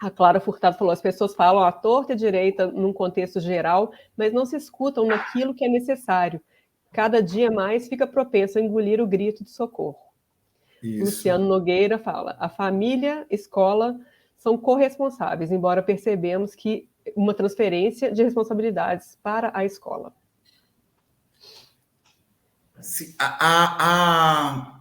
A Clara Furtado falou, as pessoas falam à torta e à direita num contexto geral, mas não se escutam naquilo que é necessário. Cada dia mais fica propenso a engolir o grito de socorro. Isso. Luciano Nogueira fala, a família, escola são corresponsáveis, embora percebemos que uma transferência de responsabilidades para a escola. Sim, a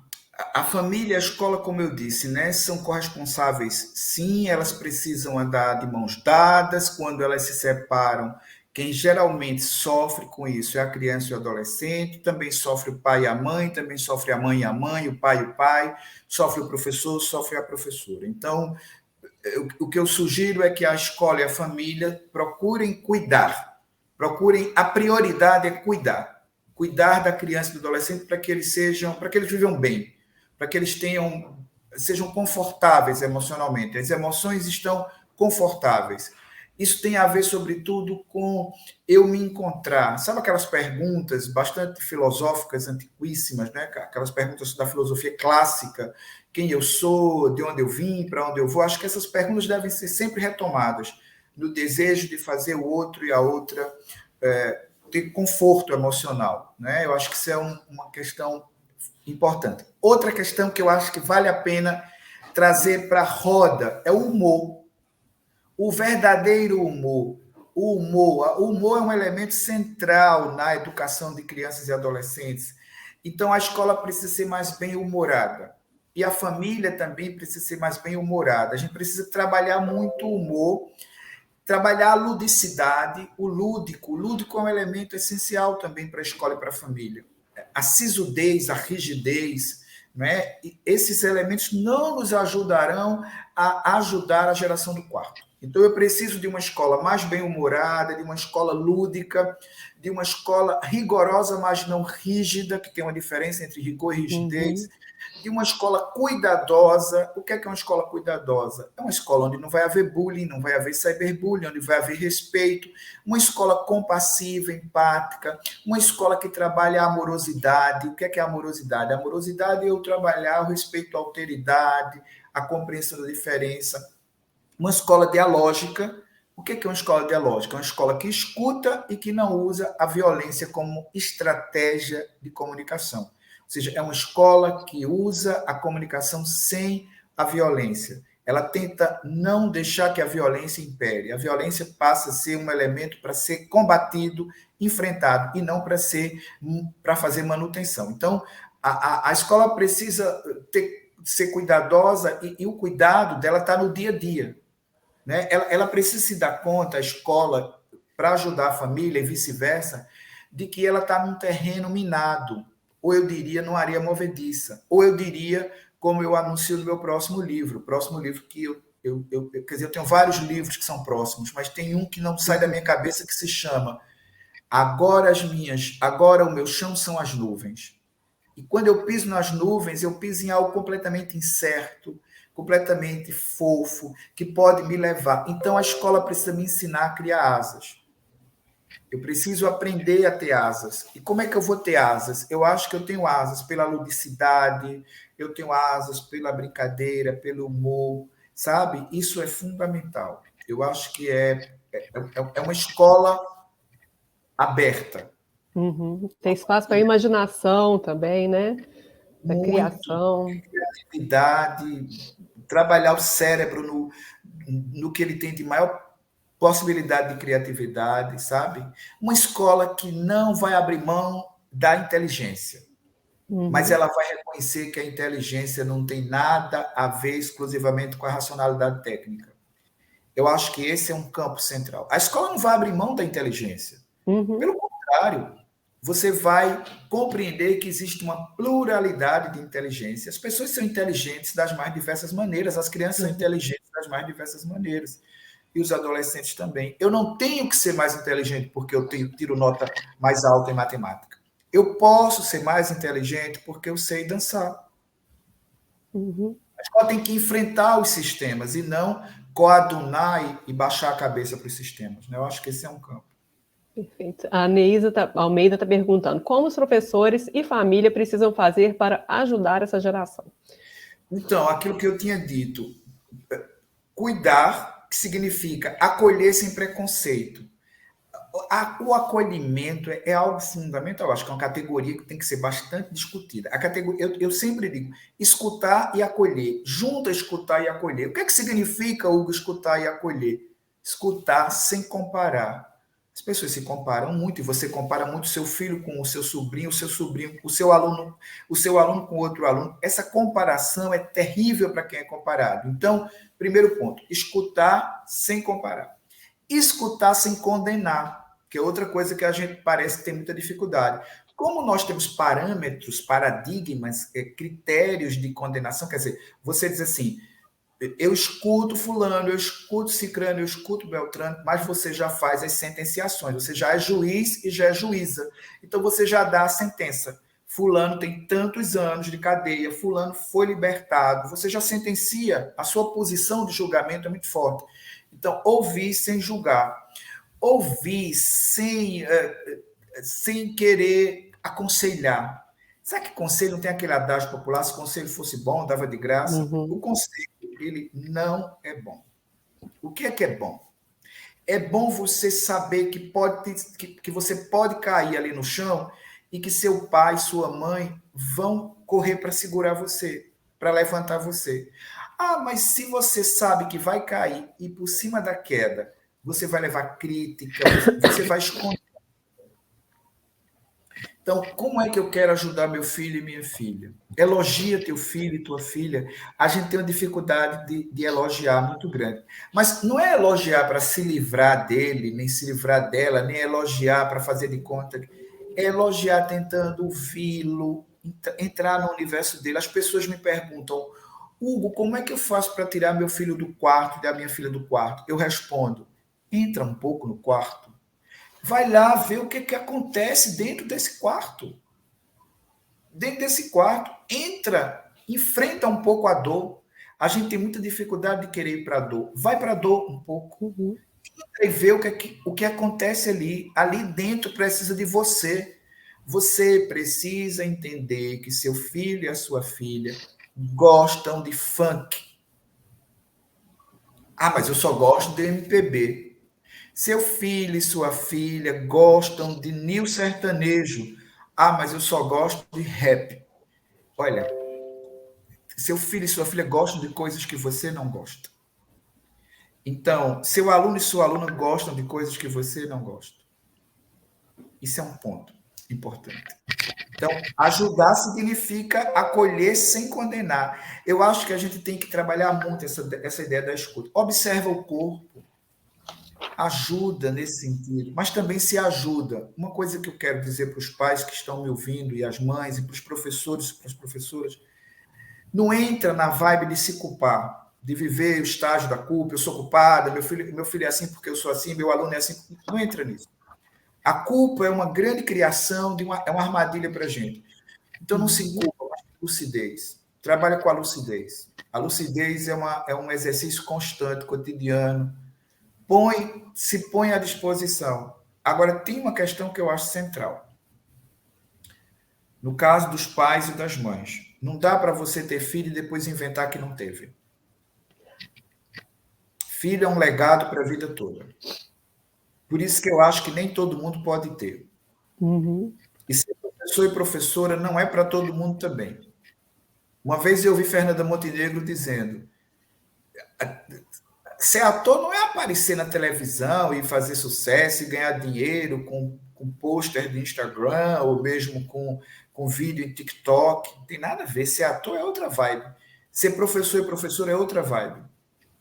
família e a escola, como eu disse, né, são corresponsáveis. Sim, elas precisam andar de mãos dadas. Quando elas se separam, quem geralmente sofre com isso é a criança e o adolescente. Também sofre o pai e a mãe, também sofre a mãe e a mãe, o pai e o pai, sofre o professor, sofre a professora. Então, o que eu sugiro é que a escola e a família procurem cuidar. A prioridade é cuidar da criança e do adolescente para que eles vivam bem, para que eles sejam confortáveis emocionalmente. As emoções estão confortáveis. Isso tem a ver, sobretudo, com eu me encontrar. Sabe aquelas perguntas bastante filosóficas, antiquíssimas, né? Aquelas perguntas da filosofia clássica, quem eu sou, de onde eu vim, para onde eu vou. Acho que essas perguntas devem ser sempre retomadas, no desejo de fazer o outro e a outra ter conforto emocional, né? Eu acho que isso é uma questão importante. Outra questão que eu acho que vale a pena trazer para a roda é o humor. O verdadeiro humor. O humor é um elemento central na educação de crianças e adolescentes. Então, a escola precisa ser mais bem-humorada. E a família também precisa ser mais bem-humorada. A gente precisa trabalhar muito o humor, trabalhar a ludicidade, o lúdico. O lúdico é um elemento essencial também para a escola e para a família. A sisudez, a rigidez, né? E esses elementos não nos ajudarão a ajudar a geração do quarto. Então, eu preciso de uma escola mais bem-humorada, de uma escola lúdica, de uma escola rigorosa, mas não rígida, que tem uma diferença entre rigor e rigidez, de uma escola cuidadosa. O que é uma escola cuidadosa? É uma escola onde não vai haver bullying, não vai haver cyberbullying, onde vai haver respeito, uma escola compassiva, empática, uma escola que trabalha a amorosidade. O que é a amorosidade? A amorosidade é eu trabalhar o respeito à alteridade, a compreensão da diferença. Uma escola dialógica. O que é uma escola dialógica? É uma escola que escuta e que não usa a violência como estratégia de comunicação. Ou seja, é uma escola que usa a comunicação sem a violência. Ela tenta não deixar que a violência impere. A violência passa a ser um elemento para ser combatido, enfrentado, e não para fazer manutenção. Então, a escola precisa ser cuidadosa e o cuidado dela está no dia a dia. Né? Ela precisa se dar conta, a escola, para ajudar a família e vice-versa, de que ela está num terreno minado, ou eu diria, numa areia movediça, ou eu diria, como eu anuncio no meu próximo livro que quer dizer, eu tenho vários livros que são próximos, mas tem um que não sai da minha cabeça que se chama Agora o meu chão são as nuvens. E quando eu piso nas nuvens, eu piso em algo completamente incerto, completamente fofo, que pode me levar. Então, a escola precisa me ensinar a criar asas. Eu preciso aprender a ter asas. E como é que eu vou ter asas? Eu acho que eu tenho asas pela ludicidade, eu tenho asas pela brincadeira, pelo humor, sabe? Isso é fundamental. Eu acho que é uma escola aberta. Tem espaço para a imaginação também, né? Da criação. Criatividade, trabalhar o cérebro no que ele tem de maior possibilidade de criatividade, sabe? Uma escola que não vai abrir mão da inteligência, mas ela vai reconhecer que a inteligência não tem nada a ver exclusivamente com a racionalidade técnica. Eu acho que esse é um campo central. A escola não vai abrir mão da inteligência. Pelo contrário, você vai compreender que existe uma pluralidade de inteligência. As pessoas são inteligentes das mais diversas maneiras, as crianças são inteligentes das mais diversas maneiras, e os adolescentes também. Eu não tenho que ser mais inteligente porque eu tiro nota mais alta em matemática. Eu posso ser mais inteligente porque eu sei dançar. A escola tem que enfrentar os sistemas e não coadunar e baixar a cabeça para os sistemas. Eu acho que esse é um campo. Perfeito. A Neisa Almeida está perguntando: como os professores e família precisam fazer para ajudar essa geração? Então, aquilo que eu tinha dito, cuidar, que significa acolher sem preconceito. O acolhimento é algo fundamental, acho que é uma categoria que tem que ser bastante discutida. A categoria, eu sempre digo, escutar e acolher, junto a escutar e acolher. O que é que significa, Hugo, escutar e acolher? Escutar sem comparar. As pessoas se comparam muito, e você compara muito o seu filho com o seu sobrinho, o seu aluno com outro aluno. Essa comparação é terrível para quem é comparado. Então, primeiro ponto, escutar sem comparar. Escutar sem condenar, que é outra coisa que a gente parece que tem muita dificuldade. Como nós temos parâmetros, paradigmas, critérios de condenação, quer dizer, você diz assim, eu escuto fulano, eu escuto cicrano, eu escuto beltrano, mas você já faz as sentenciações, você já é juiz e já é juíza. Então você já dá a sentença. Fulano tem tantos anos de cadeia, fulano foi libertado, você já sentencia, a sua posição de julgamento é muito forte. Então, ouvir sem julgar, ouvir sem querer aconselhar. Sabe que conselho não tem aquele adágio popular, se o conselho fosse bom, dava de graça? Uhum. O conselho, ele não é bom. O que é bom? É bom você saber que você pode cair ali no chão e que seu pai e sua mãe vão correr para segurar você, para levantar você. Ah, mas se você sabe que vai cair e por cima da queda você vai levar crítica, você vai esconder. Então, como é que eu quero ajudar meu filho e minha filha? Elogia teu filho e tua filha. A gente tem uma dificuldade de elogiar muito grande. Mas não é elogiar para se livrar dele, nem se livrar dela, nem elogiar para fazer de conta. É elogiar tentando ouvi-lo, entrar no universo dele. As pessoas me perguntam, Hugo, como é que eu faço para tirar meu filho do quarto, da minha filha do quarto? Eu respondo, entra um pouco no quarto. Vai lá ver o que acontece dentro desse quarto. Dentro desse quarto, entra, enfrenta um pouco a dor. A gente tem muita dificuldade de querer ir para a dor. Vai para a dor um pouco. Entra e vê o que acontece ali. Ali dentro precisa de você. Você precisa entender que seu filho e a sua filha gostam de funk. Ah, mas eu só gosto de MPB. Seu filho e sua filha gostam de new sertanejo. Ah, mas eu só gosto de rap. Olha, seu filho e sua filha gostam de coisas que você não gosta. Então, seu aluno e sua aluna gostam de coisas que você não gosta. Isso é um ponto importante. Então, ajudar significa acolher sem condenar. Eu acho que a gente tem que trabalhar muito essa ideia da escuta. Observa o corpo. Ajuda nesse sentido, mas também se ajuda. Uma coisa que eu quero dizer para os pais que estão me ouvindo, e as mães, e para os professores e para as professoras, não entra na vibe de se culpar, de viver o estágio da culpa, eu sou culpada, meu filho é assim porque eu sou assim, meu aluno é assim. Não entra nisso. A culpa é uma grande criação, é uma armadilha para a gente. Então não se culpa, mas lucidez. Trabalha com a lucidez. A lucidez é um exercício constante, cotidiano, se põe à disposição. Agora, tem uma questão que eu acho central. No caso dos pais e das mães, não dá para você ter filho e depois inventar que não teve. Filho é um legado para a vida toda. Por isso que eu acho que nem todo mundo pode ter. Uhum. E ser professor e professora não é para todo mundo também. Uma vez eu ouvi Fernanda Montenegro dizendo: ser ator não é aparecer na televisão e fazer sucesso e ganhar dinheiro com pôster de Instagram ou mesmo com vídeo em TikTok. Não tem nada a ver. Ser ator é outra vibe. Ser professor e professora é outra vibe.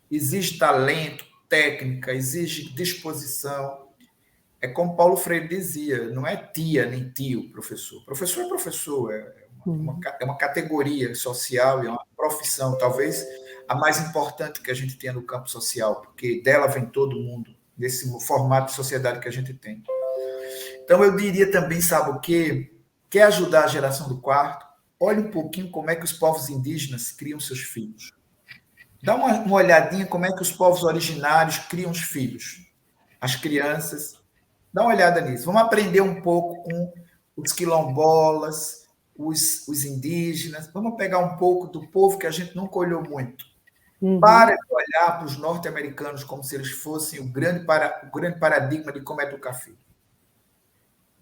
Exige talento, técnica, exige disposição. É como Paulo Freire dizia, não é tia nem tio professor. Professor é professor, é uma categoria social e é uma profissão, talvez a mais importante que a gente tenha no campo social, porque dela vem todo mundo, nesse formato de sociedade que a gente tem. Então, eu diria também, sabe o quê? Quer ajudar a geração do quarto? Olhe um pouquinho como é que os povos indígenas criam seus filhos. Dá uma olhadinha como é que os povos originários criam os filhos, as crianças. Dá uma olhada nisso. Vamos aprender um pouco com os quilombolas, os indígenas. Vamos pegar um pouco do povo que a gente nunca olhou muito. Para de olhar para os norte-americanos como se eles fossem o grande paradigma de como educar filho.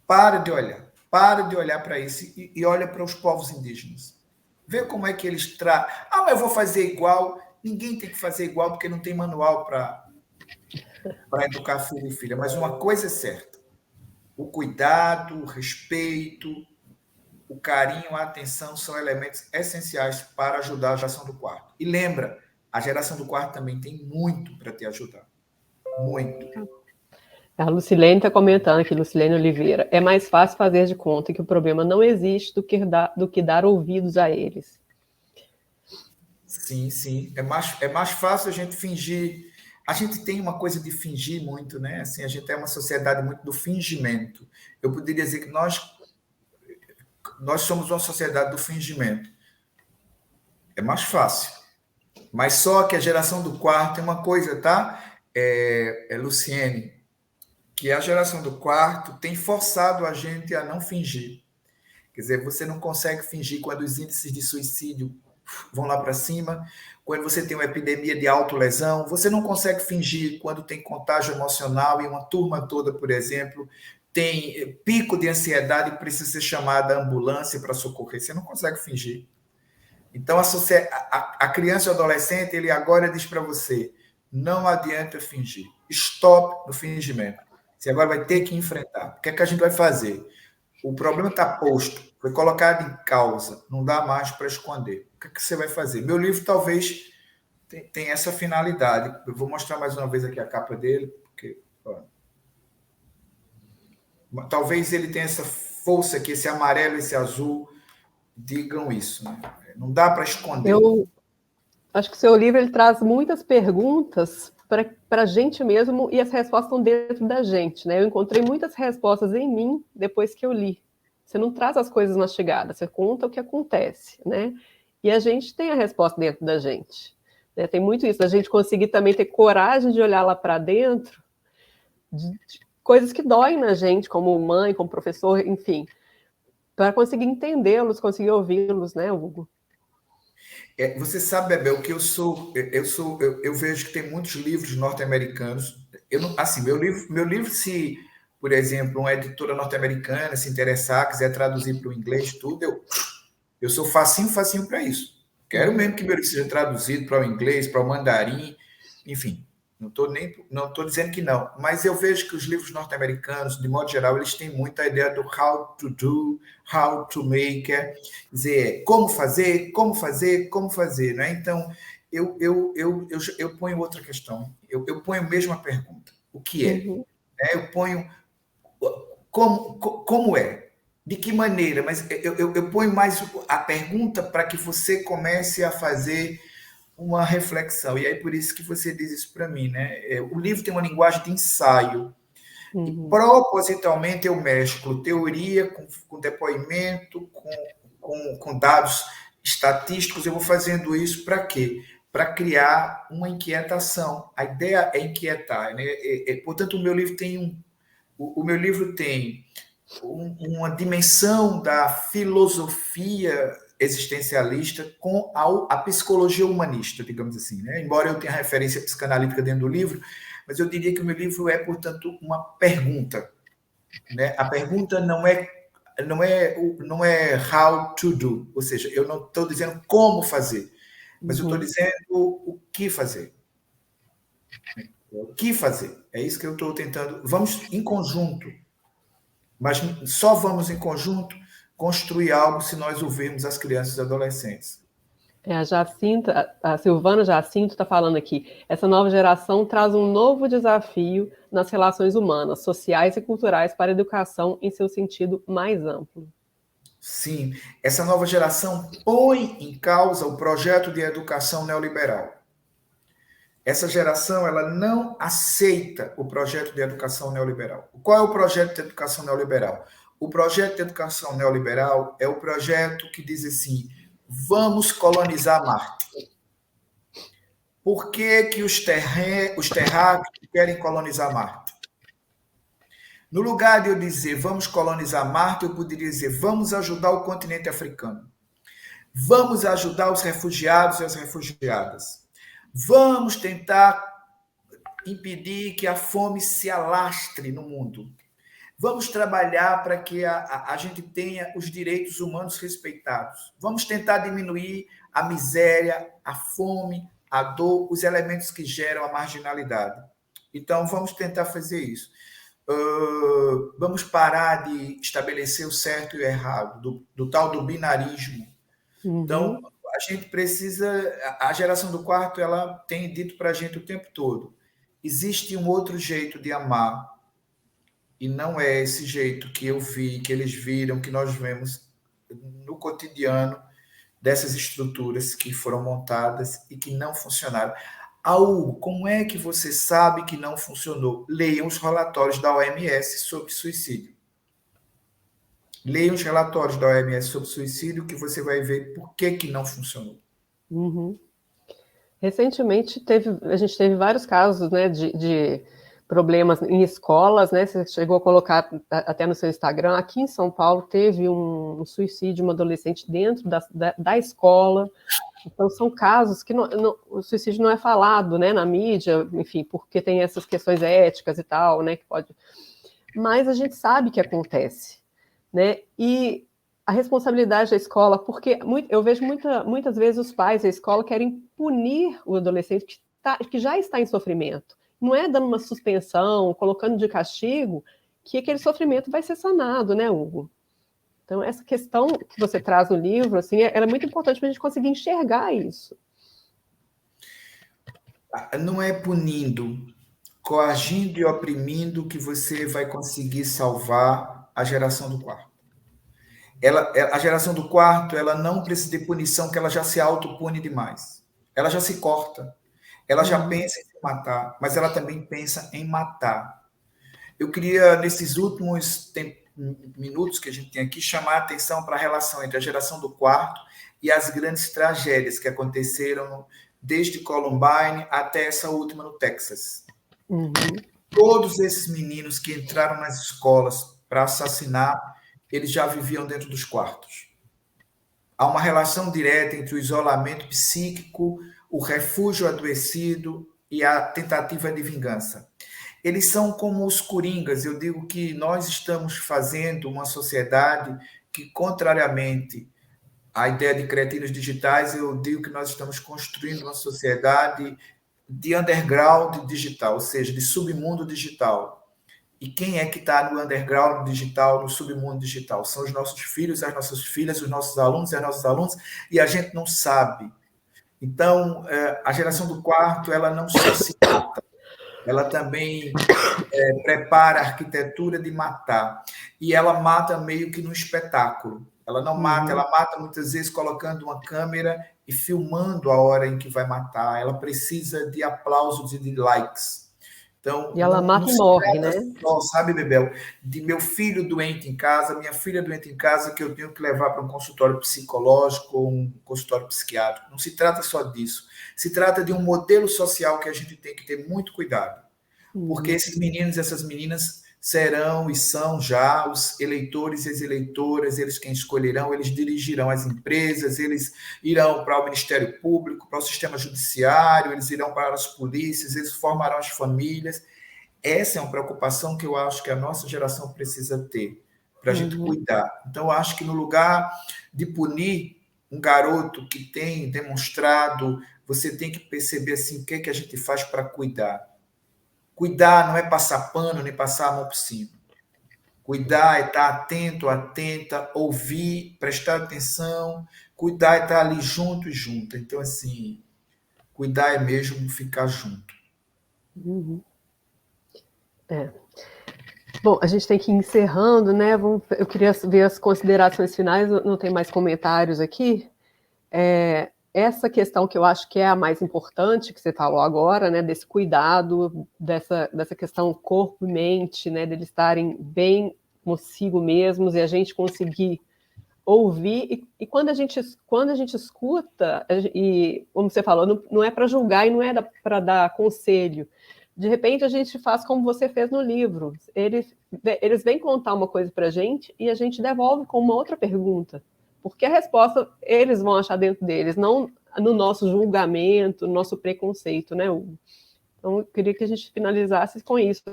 Para de olhar para isso e olha para os povos indígenas. Vê como é que eles tratam. Mas eu vou fazer igual. Ninguém tem que fazer igual porque não tem manual para educar filho e filha. Mas uma coisa é certa: o cuidado, o respeito, o carinho, a atenção são elementos essenciais para ajudar a geração do quarto. E lembra, a geração do quarto também tem muito para te ajudar. Muito. A Lucilene está comentando aqui, Lucilene Oliveira, é mais fácil fazer de conta que o problema não existe do que dar ouvidos a eles. Sim, sim. É mais fácil a gente fingir. A gente tem uma coisa de fingir muito, né? Assim, a gente é uma sociedade muito do fingimento. Eu poderia dizer que nós somos uma sociedade do fingimento. É mais fácil. Mas só que a geração do quarto tem uma coisa, tá? Luciene, que a geração do quarto tem forçado a gente a não fingir. Quer dizer, você não consegue fingir quando os índices de suicídio vão lá para cima, quando você tem uma epidemia de autolesão, você não consegue fingir quando tem contágio emocional e uma turma toda, por exemplo, tem pico de ansiedade e precisa ser chamada a ambulância para socorrer. Você não consegue fingir. Então, a criança e o adolescente, ele agora diz para você, não adianta fingir. Stop no fingimento. Você agora vai ter que enfrentar. O que é que a gente vai fazer? O problema está posto, foi colocado em causa, não dá mais para esconder. O que é que você vai fazer? Meu livro talvez tenha essa finalidade. Eu vou mostrar mais uma vez aqui a capa dele, porque talvez ele tenha essa força aqui, esse amarelo, esse azul, digam isso. Né? Não dá para esconder. Eu acho que o seu livro ele traz muitas perguntas para a gente mesmo e as respostas estão dentro da gente, né? Eu encontrei muitas respostas em mim depois que eu li. Você não traz as coisas mastigadas, você conta o que acontece, né? E a gente tem a resposta dentro da gente. Né? Tem muito isso, da gente conseguir também ter coragem de olhar lá para dentro, de coisas que doem na gente, como mãe, como professor, enfim, para conseguir entendê-los, conseguir ouvi-los, né, Hugo? Você sabe, Bebel, que eu vejo que tem muitos livros norte-americanos. Meu livro, se, por exemplo, uma editora norte-americana se interessar, quiser traduzir para o inglês, tudo, eu sou facinho para isso. Quero mesmo que meu livro seja traduzido para o inglês, para o mandarim, enfim. Não estou dizendo que não, mas eu vejo que os livros norte-americanos, de modo geral, eles têm muita ideia do how to do, how to make, quer dizer, como fazer, né? Então, eu ponho outra questão, eu ponho mesmo a pergunta, o que é? Uhum. Eu ponho como é? De que maneira? Mas eu ponho mais a pergunta para que você comece a fazer uma reflexão, e aí por isso que você diz isso para mim, né? O livro tem uma linguagem de ensaio, e propositalmente eu mesclo teoria com depoimento, com dados estatísticos, eu vou fazendo isso para quê? Para criar uma inquietação. A ideia é inquietar, né? Portanto, o meu livro tem uma dimensão da filosofia existencialista com a psicologia humanista, digamos assim, né? Embora eu tenha referência psicanalítica dentro do livro, mas eu diria que o meu livro é, portanto, uma pergunta, né? A pergunta não é how to do, ou seja, eu não estou dizendo como fazer, mas eu estou dizendo o que fazer. O que fazer? É isso que eu estou tentando. Vamos em conjunto, mas só vamos em conjunto construir algo se nós ouvirmos as crianças e adolescentes. A Silvana Jacinto está falando aqui, essa nova geração traz um novo desafio nas relações humanas, sociais e culturais para a educação em seu sentido mais amplo. Sim, essa nova geração põe em causa o projeto de educação neoliberal. Essa geração ela não aceita o projeto de educação neoliberal. Qual é o projeto de educação neoliberal? O projeto de educação neoliberal é o projeto que diz assim, vamos colonizar Marte. Por que os terráqueos querem colonizar Marte? No lugar de eu dizer vamos colonizar Marte, eu poderia dizer vamos ajudar o continente africano. Vamos ajudar os refugiados e as refugiadas. Vamos tentar impedir que a fome se alastre no mundo. Vamos trabalhar para que a gente tenha os direitos humanos respeitados. Vamos tentar diminuir a miséria, a fome, a dor, os elementos que geram a marginalidade. Então, vamos tentar fazer isso. Vamos parar de estabelecer o certo e o errado, do tal do binarismo. Então, a gente precisa... A geração do quarto, ela tem dito para a gente o tempo todo, existe um outro jeito de amar, e não é esse jeito que eu vi, que eles viram, que nós vemos no cotidiano dessas estruturas que foram montadas e que não funcionaram. Hugo, como é que você sabe que não funcionou? Leiam os relatórios da OMS sobre suicídio. Leiam os relatórios da OMS sobre suicídio que você vai ver por que não funcionou. Recentemente, a gente teve vários casos, né, de problemas em escolas, né? Você chegou a colocar até no seu Instagram. Aqui em São Paulo teve um suicídio de uma adolescente dentro da escola. Então, são casos que o suicídio não é falado, né, na mídia, enfim, porque tem essas questões éticas e tal, né, que pode... Mas a gente sabe que acontece, né? E a responsabilidade da escola, porque eu vejo muitas vezes os pais da escola querem punir o adolescente que já está em sofrimento. Não é dando uma suspensão, colocando de castigo, que aquele sofrimento vai ser sanado, né, Hugo? Então, essa questão que você traz no livro, assim, ela é muito importante para a gente conseguir enxergar isso. Não é punindo, coagindo e oprimindo que você vai conseguir salvar a geração do quarto. A geração do quarto, ela não precisa de punição, que ela já se autopune demais. Ela já se corta. Ela já pensa em se matar, mas ela também pensa em matar. Eu queria, nesses últimos minutos que a gente tem aqui, chamar a atenção para a relação entre a geração do quarto e as grandes tragédias que aconteceram desde Columbine até essa última no Texas. Todos esses meninos que entraram nas escolas para assassinar, eles já viviam dentro dos quartos. Há uma relação direta entre o isolamento psíquico, o refúgio adoecido e a tentativa de vingança. Eles são como os coringas. Eu digo que nós estamos fazendo uma sociedade que, contrariamente à ideia de cretinos digitais, eu digo que nós estamos construindo uma sociedade de underground digital, ou seja, de submundo digital. E quem é que está no underground digital, no submundo digital? São os nossos filhos, as nossas filhas, os nossos alunos e as nossas alunas, e a gente não sabe. Então, a geração do quarto, ela não só se mata, ela também prepara a arquitetura de matar. E ela mata meio que no espetáculo. Ela não mata, ela mata muitas vezes colocando uma câmera e filmando a hora em que vai matar. Ela precisa de aplausos e de likes. Então, e ela mata e morre, né? Só, sabe, Bebel, de meu filho doente em casa, minha filha doente em casa, que eu tenho que levar para um consultório psicológico ou um consultório psiquiátrico. Não se trata só disso. Se trata de um modelo social que a gente tem que ter muito cuidado. Porque esses meninos e essas meninas serão e são já os eleitores e as eleitoras, eles quem escolherão, eles dirigirão as empresas, eles irão para o Ministério Público, para o sistema judiciário, eles irão para as polícias, eles formarão as famílias. Essa é uma preocupação que eu acho que a nossa geração precisa ter, para a gente cuidar. Então, eu acho que no lugar de punir um garoto que tem demonstrado, você tem que perceber assim, o que é que a gente faz para cuidar. Cuidar não é passar pano, nem passar a mão por cima. Cuidar é estar atento, atenta, ouvir, prestar atenção. Cuidar é estar ali junto e junta. Então, assim, cuidar é mesmo ficar junto. Bom, a gente tem que ir encerrando, né? Eu queria ver as considerações finais, não tem mais comentários aqui. Essa questão que eu acho que é a mais importante, que você falou agora, né, desse cuidado, dessa questão corpo e mente, né, deles estarem bem consigo mesmos e a gente conseguir ouvir, e quando a gente escuta, e como você falou, não é para julgar e não é para dar conselho, De repente, a gente faz como você fez no livro. Eles vêm contar uma coisa para a gente e a gente devolve com uma outra pergunta. Porque a resposta eles vão achar dentro deles, não no nosso julgamento, no nosso preconceito, né, Hugo? Então, eu queria que a gente finalizasse com isso.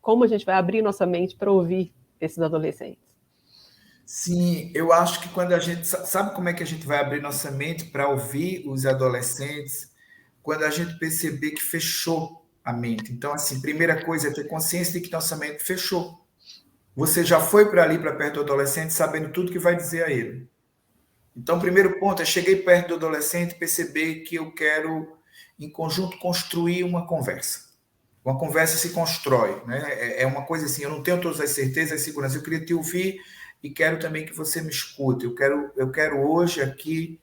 Como a gente vai abrir nossa mente para ouvir esses adolescentes. Sim, eu acho que quando a gente... Sabe como é que a gente vai abrir nossa mente para ouvir os adolescentes? Quando a gente perceber que fechou a mente. Então, assim, primeira coisa é ter consciência de que nossa mente fechou. Você já foi para ali, para perto do adolescente, sabendo tudo que vai dizer a ele. Então, o primeiro ponto é cheguei perto do adolescente e perceber que eu quero, em conjunto, construir uma conversa. Uma conversa se constrói, né? É uma coisa assim, eu não tenho todas as certezas e seguranças, eu queria te ouvir e quero também que você me escute. Eu quero hoje aqui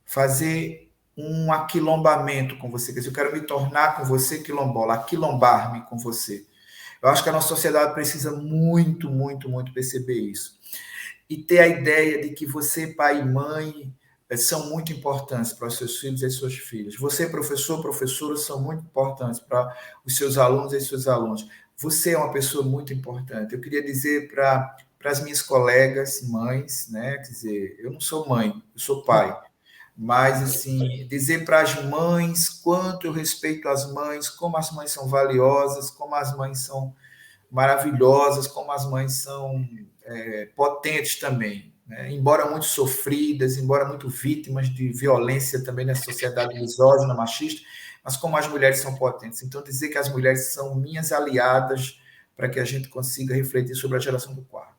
fazer um aquilombamento com você, quer dizer, eu quero me tornar com você quilombola, aquilombar-me com você. Eu acho que a nossa sociedade precisa muito, muito, muito perceber isso. E ter a ideia de que você, pai e mãe, são muito importantes para os seus filhos e as suas filhas. Você, professor, professora, são muito importantes para os seus alunos e seus alunos. Você é uma pessoa muito importante. Eu queria dizer para as minhas colegas, mães, né? Quer dizer, eu não sou mãe, eu sou pai. Mas, assim, dizer para as mães quanto eu respeito as mães, como as mães são valiosas, como as mães são maravilhosas, como as mães são potentes também, né? Embora muito sofridas, embora muito vítimas de violência também na sociedade misógina, machista, mas como as mulheres são potentes. Então, dizer que as mulheres são minhas aliadas para que a gente consiga refletir sobre a geração do quarto.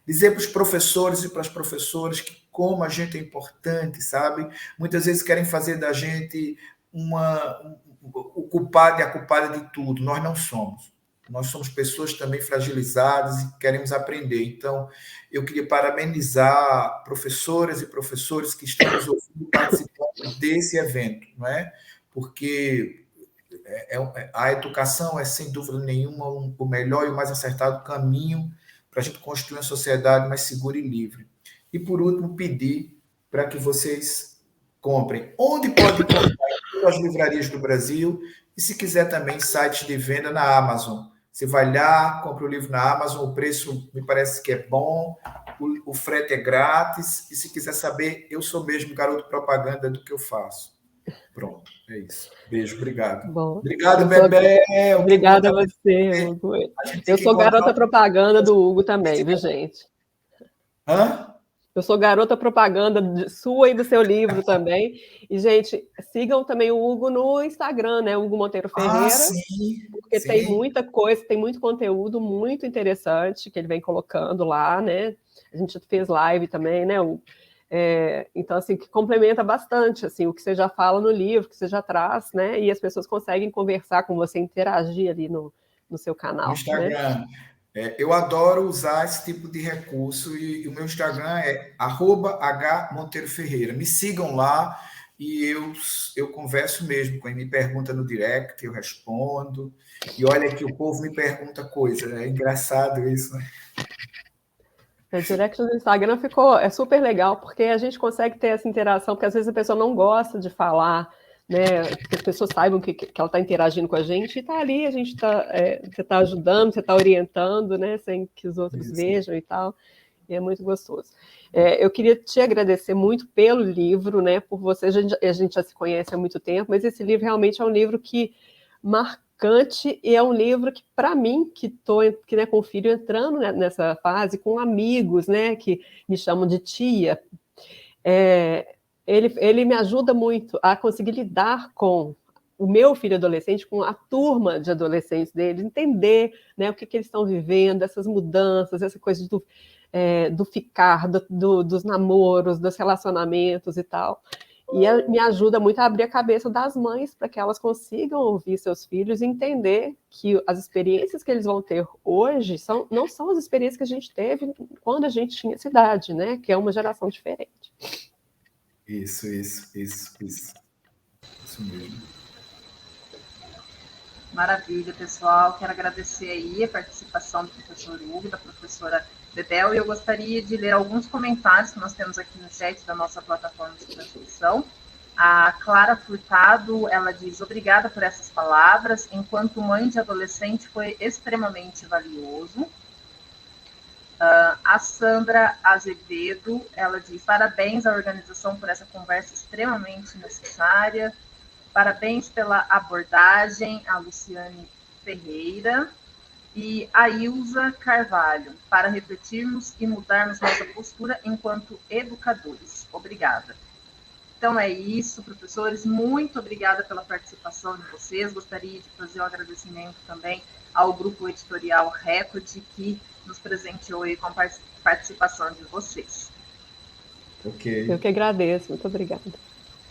Dizer para os professores e para as professoras que como a gente é importante, sabe? Muitas vezes querem fazer da gente o culpado e a culpada de tudo. Nós não somos. Nós somos pessoas também fragilizadas e queremos aprender. Então, eu queria parabenizar professoras e professores que estão nos ouvindo participando desse evento, não é? Porque a educação é, sem dúvida nenhuma, o melhor e o mais acertado caminho para a gente construir uma sociedade mais segura e livre. E, por último, pedir para que vocês comprem. Onde pode comprar? Em todas as livrarias do Brasil. E, se quiser, também sites de venda na Amazon. Você vai lá, compra o livro na Amazon, o preço me parece que é bom, o frete é grátis. E, se quiser saber, eu sou mesmo garoto propaganda do que eu faço. Pronto, é isso. Beijo, obrigado. Bom, obrigado, Bebel. Obrigada a você, Hugo. Eu sou garota propaganda do Hugo também, viu, gente? Hã? Eu sou garota propaganda sua e do seu livro também. E, gente, sigam também o Hugo no Instagram, né? Hugo Monteiro Ferreira. Sim, porque tem muita coisa, tem muito conteúdo muito interessante que ele vem colocando lá, né? A gente fez live também, né, Hugo? Então, assim, que complementa bastante, assim, o que você já fala no livro, o que você já traz, né? E as pessoas conseguem conversar com você, interagir ali no seu canal. No Instagram. Né? Eu adoro usar esse tipo de recurso e o meu Instagram é @hmonteiro-ferreira. Me sigam lá e eu converso mesmo. Quando me pergunta no direct, eu respondo. E olha que o povo me pergunta coisa. É engraçado isso, né? O direct do Instagram é super legal, porque a gente consegue ter essa interação, porque às vezes a pessoa não gosta de falar, né? Que as pessoas saibam que ela está interagindo com a gente, e está ali, você está ajudando, você está orientando, né? Sem que os outros vejam e tal. E é muito gostoso. Eu queria te agradecer muito pelo livro, né? Por você, a gente já se conhece há muito tempo, mas esse livro realmente é um livro que marcante, e é um livro que, para mim, que né, com o filho entrando nessa fase, com amigos, né, que me chamam de tia, ele me ajuda muito a conseguir lidar com o meu filho adolescente, com a turma de adolescentes dele, entender, né, o que eles estão vivendo, essas mudanças, essa coisa do ficar, dos namoros, dos relacionamentos e tal. E me ajuda muito a abrir a cabeça das mães para que elas consigam ouvir seus filhos e entender que as experiências que eles vão ter hoje não são as experiências que a gente teve quando a gente tinha essa idade, né? Que é uma geração diferente. Isso mesmo. Maravilha, pessoal. Quero agradecer aí a participação do professor Hugo, da professora Bebel, e eu gostaria de ler alguns comentários que nós temos aqui no chat da nossa plataforma de transmissão. A Clara Furtado, ela diz, obrigada por essas palavras, enquanto mãe de adolescente foi extremamente valioso. A Sandra Azevedo, ela diz, parabéns à organização por essa conversa extremamente necessária, parabéns pela abordagem, a Luciane Ferreira. E a Ilza Carvalho, para refletirmos e mudarmos nossa postura enquanto educadores. Obrigada. Então é isso, professores. Muito obrigada pela participação de vocês. Gostaria de fazer um agradecimento também ao Grupo Editorial Record, que nos presenteou aí com a participação de vocês. Ok. Eu que agradeço. Muito obrigada.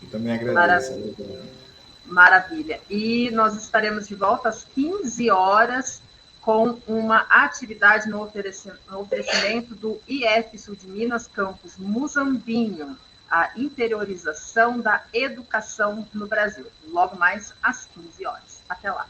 Eu também agradeço. Maravilha. E nós estaremos de volta às 15 horas com uma atividade no oferecimento do IF Sul de Minas, campus Muzambinho, a interiorização da educação no Brasil. Logo mais às 15 horas. Até lá.